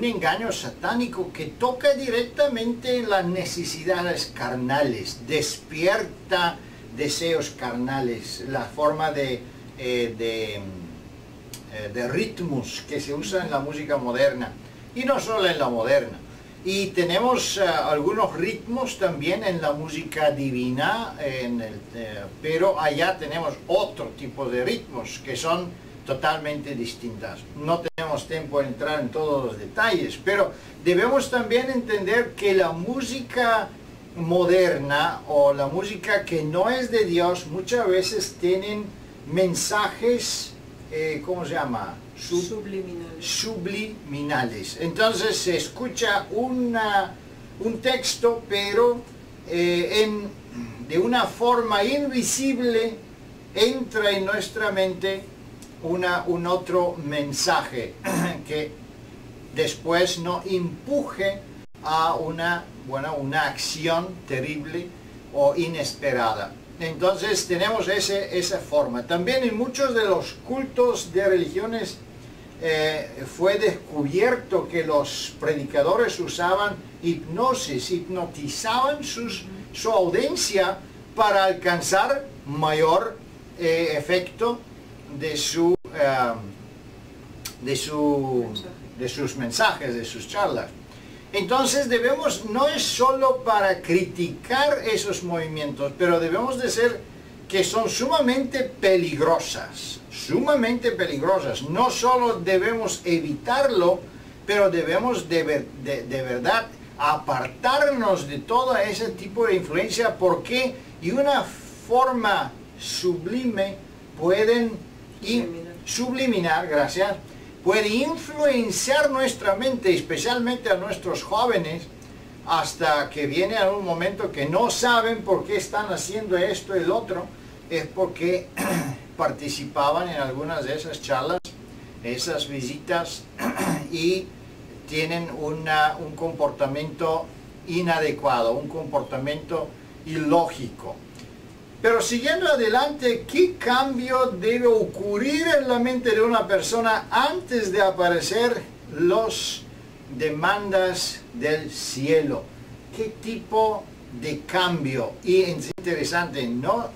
engaño satánico que toca directamente las necesidades carnales, despierta deseos carnales, la forma de ritmos que se usa en la música moderna, y no solo en la moderna. Y tenemos algunos ritmos también en la música divina, pero allá tenemos otro tipo de ritmos que son totalmente distintas. No tenemos tiempo de entrar en todos los detalles, pero debemos también entender que la música moderna o la música que no es de Dios muchas veces tienen mensajes, ¿cómo se llama? Subliminales. Entonces se escucha un texto, pero de una forma invisible entra en nuestra mente un otro mensaje que después nos empuje a una acción terrible o inesperada. Entonces tenemos esa forma. También en muchos de los cultos de religiones fue descubierto que los predicadores usaban hipnosis, hipnotizaban su audiencia para alcanzar mayor efecto de sus mensajes, de sus charlas. Entonces no es solo para criticar esos movimientos, pero debemos de ser que son sumamente peligrosas. No solo debemos evitarlo, pero debemos de verdad apartarnos de todo ese tipo de influencia, porque de una forma sublime subliminar, gracias, puede influenciar nuestra mente, especialmente a nuestros jóvenes, hasta que viene a un momento que no saben por qué están haciendo esto y el otro. Es porque participaban en algunas de esas charlas, esas visitas, y tienen un comportamiento inadecuado, un comportamiento ilógico. Pero siguiendo adelante, ¿qué cambio debe ocurrir en la mente de una persona antes de aparecer las demandas del cielo? ¿Qué tipo de cambio? Y es interesante, ¿no?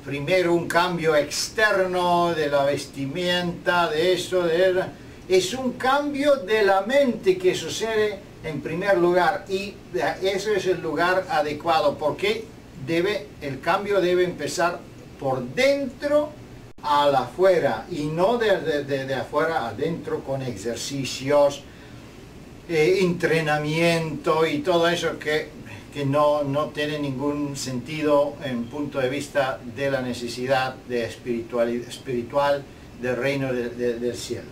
Primero un cambio externo de la vestimenta, es un cambio de la mente que sucede en primer lugar, y ese es el lugar adecuado, porque el cambio debe empezar por dentro a la afuera, y no de afuera adentro, con ejercicios, entrenamiento y todo eso que que no tiene ningún sentido en punto de vista de la necesidad de espiritual del reino del cielo.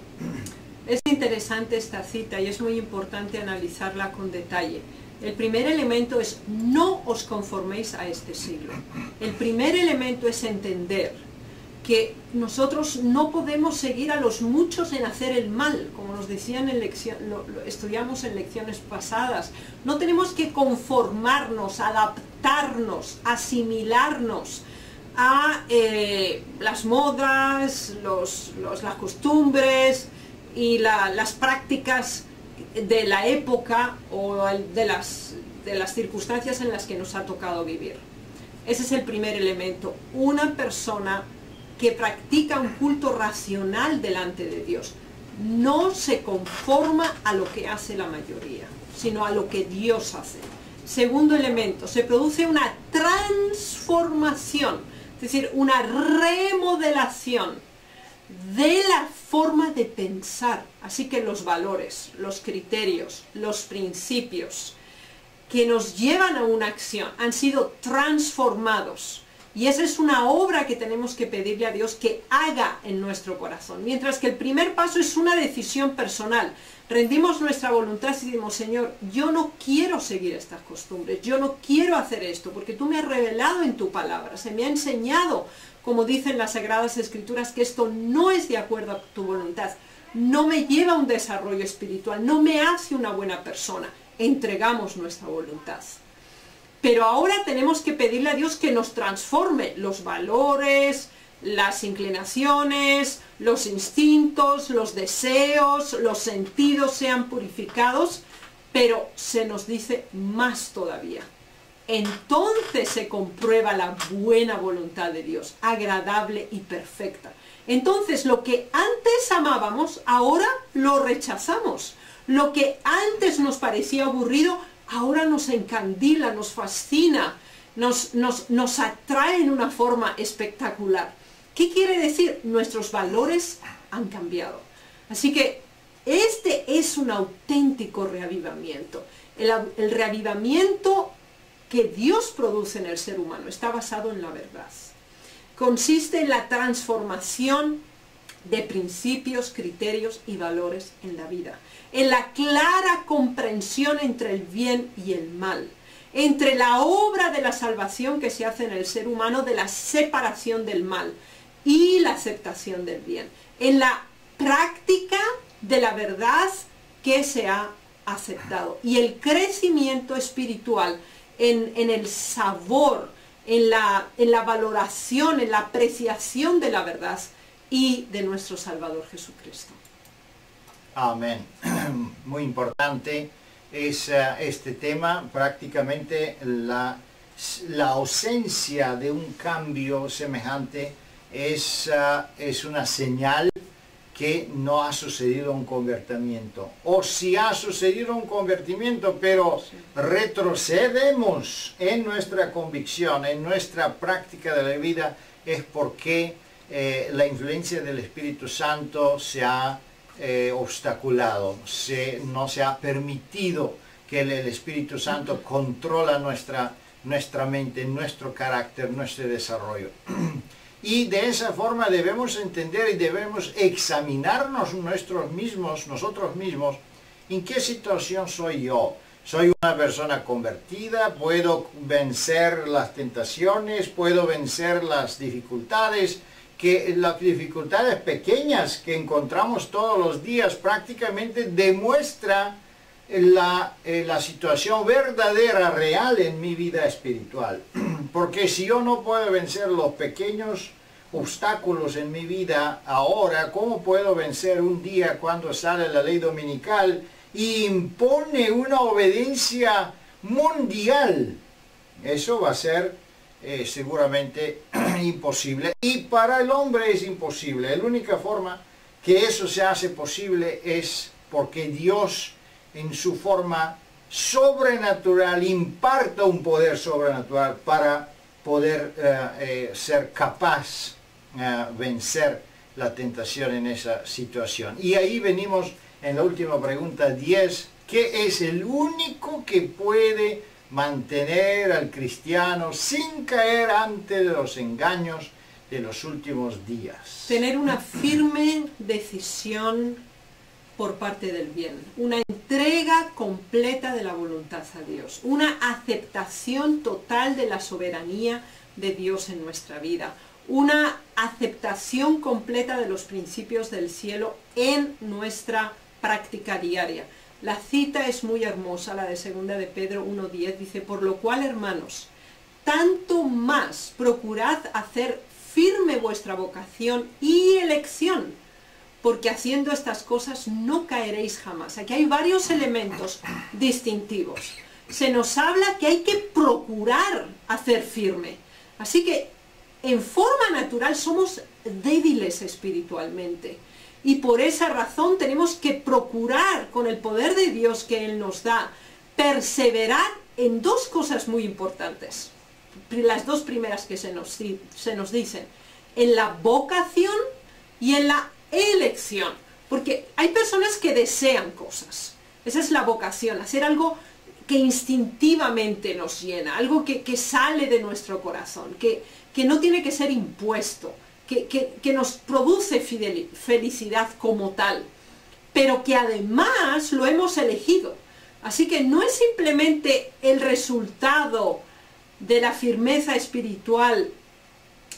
Es interesante esta cita y es muy importante analizarla con detalle. El primer elemento es: no os conforméis a este siglo. El primer elemento es entender que nosotros no podemos seguir a los muchos en hacer el mal, como nos decían en lo estudiamos en lecciones pasadas. No tenemos que conformarnos, adaptarnos, asimilarnos a las modas, las costumbres y las prácticas de la época o de las circunstancias en las que nos ha tocado vivir. Ese es el primer elemento. Una persona que practica un culto racional delante de Dios no se conforma a lo que hace la mayoría, sino a lo que Dios hace. Segundo elemento, se produce una transformación, es decir, una remodelación de la forma de pensar. Así que los valores, los criterios, los principios que nos llevan a una acción han sido transformados. Y esa es una obra que tenemos que pedirle a Dios que haga en nuestro corazón. Mientras que el primer paso es una decisión personal. Rendimos nuestra voluntad y decimos: Señor, yo no quiero seguir estas costumbres, yo no quiero hacer esto, porque tú me has revelado en tu palabra, se me ha enseñado, como dicen las Sagradas Escrituras, que esto no es de acuerdo a tu voluntad, no me lleva a un desarrollo espiritual, no me hace una buena persona. Entregamos nuestra voluntad. Pero ahora tenemos que pedirle a Dios que nos transforme los valores, las inclinaciones, los instintos, los deseos, los sentidos sean purificados, pero se nos dice más todavía. Entonces se comprueba la buena voluntad de Dios, agradable y perfecta. Entonces lo que antes amábamos, ahora lo rechazamos. Lo que antes nos parecía aburrido, ahora nos encandila, nos fascina, nos atrae en una forma espectacular. ¿Qué quiere decir? Nuestros valores han cambiado. Así que este es un auténtico reavivamiento. El reavivamiento que Dios produce en el ser humano está basado en la verdad. Consiste en la transformación de principios, criterios y valores en la vida, en la clara comprensión entre el bien y el mal, entre la obra de la salvación que se hace en el ser humano, de la separación del mal y la aceptación del bien, en la práctica de la verdad que se ha aceptado y el crecimiento espiritual en el sabor, en la valoración, en la apreciación de la verdad y de nuestro Salvador Jesucristo. Amén. Muy importante es este tema. Prácticamente la ausencia de un cambio semejante es una señal que no ha sucedido un convertimiento. O si ha sucedido un convertimiento, pero retrocedemos en nuestra convicción, en nuestra práctica de la vida, es porque la influencia del Espíritu Santo se ha obstaculado, no se ha permitido que el Espíritu Santo controla nuestra mente, nuestro carácter, nuestro desarrollo. Y de esa forma debemos entender y debemos examinarnos nosotros mismos, en qué situación soy yo. ¿Soy una persona convertida? ¿Puedo vencer las tentaciones? ¿Puedo vencer las dificultades? Que las dificultades pequeñas que encontramos todos los días prácticamente demuestra la situación verdadera, real en mi vida espiritual. Porque si yo no puedo vencer los pequeños obstáculos en mi vida ahora, ¿cómo puedo vencer un día cuando sale la ley dominical y impone una obediencia mundial? Eso va a ser seguramente imposible, y para el hombre es imposible. La única forma que eso se hace posible es porque Dios en su forma sobrenatural imparta un poder sobrenatural para poder ser capaz de vencer la tentación en esa situación. Y ahí venimos en la última pregunta 10, ¿qué es el único que puede mantener al cristiano sin caer ante los engaños de los últimos días. Tener una firme decisión por parte del bien, una entrega completa de la voluntad a Dios, una aceptación total de la soberanía de Dios en nuestra vida, una aceptación completa de los principios del cielo en nuestra práctica diaria. La cita es muy hermosa, la de 2 de Pedro 1:10, dice: por lo cual, hermanos, tanto más procurad hacer firme vuestra vocación y elección, porque haciendo estas cosas no caeréis jamás. Aquí hay varios elementos distintivos. Se nos habla que hay que procurar hacer firme. Así que en forma natural somos débiles espiritualmente. Y por esa razón tenemos que procurar, con el poder de Dios que Él nos da, perseverar en dos cosas muy importantes. Las dos primeras que se nos dicen: en la vocación y en la elección. Porque hay personas que desean cosas. Esa es la vocación, hacer algo que instintivamente nos llena, algo que sale de nuestro corazón, que no tiene que ser impuesto, que nos produce felicidad como tal, pero que además lo hemos elegido. Así que no es simplemente el resultado de la firmeza espiritual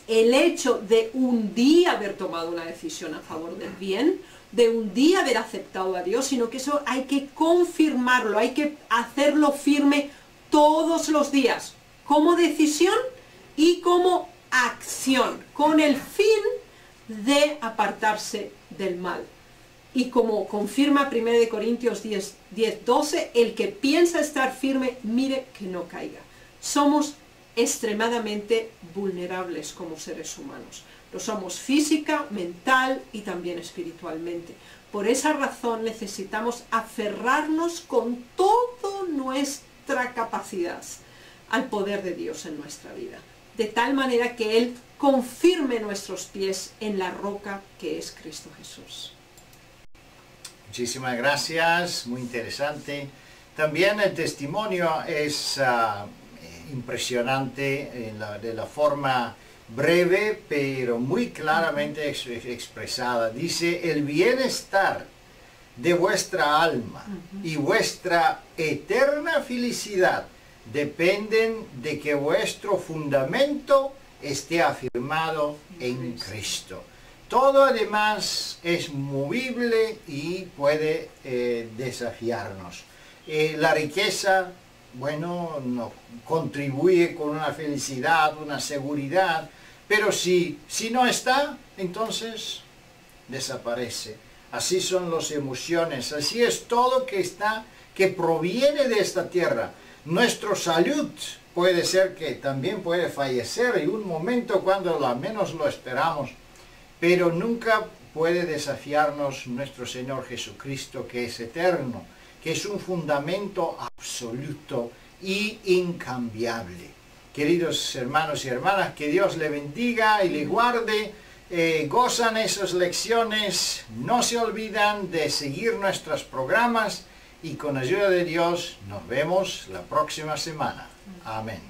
el hecho de un día haber tomado una decisión a favor del bien, de un día haber aceptado a Dios, sino que eso hay que confirmarlo, hay que hacerlo firme todos los días, como decisión y como acción, con el fin de apartarse del mal. Y como confirma 1 Corintios 10:12, el que piensa estar firme, mire que no caiga. Somos extremadamente vulnerables como seres humanos. Lo somos física, mental y también espiritualmente. Por esa razón necesitamos aferrarnos con toda nuestra capacidad al poder de Dios en nuestra vida, de tal manera que Él confirme nuestros pies en la roca que es Cristo Jesús. Muchísimas gracias, muy interesante. También el testimonio es impresionante de la forma breve, pero muy claramente expresada. Dice: el bienestar de vuestra alma y vuestra eterna felicidad dependen de que vuestro fundamento esté afirmado en Cristo. Todo además es movible y puede desafiarnos. La riqueza, bueno, no contribuye con una felicidad, una seguridad, pero si no está, entonces desaparece. Así son las emociones, así es todo que proviene de esta tierra. Nuestra salud puede ser que también puede fallecer en un momento cuando la menos lo esperamos, pero nunca puede desafiarnos nuestro Señor Jesucristo, que es eterno, que es un fundamento absoluto y incambiable. Queridos hermanos y hermanas, que Dios le bendiga y le guarde. Gozan esas lecciones, no se olvidan de seguir nuestros programas y con ayuda de Dios nos vemos la próxima semana. Amén.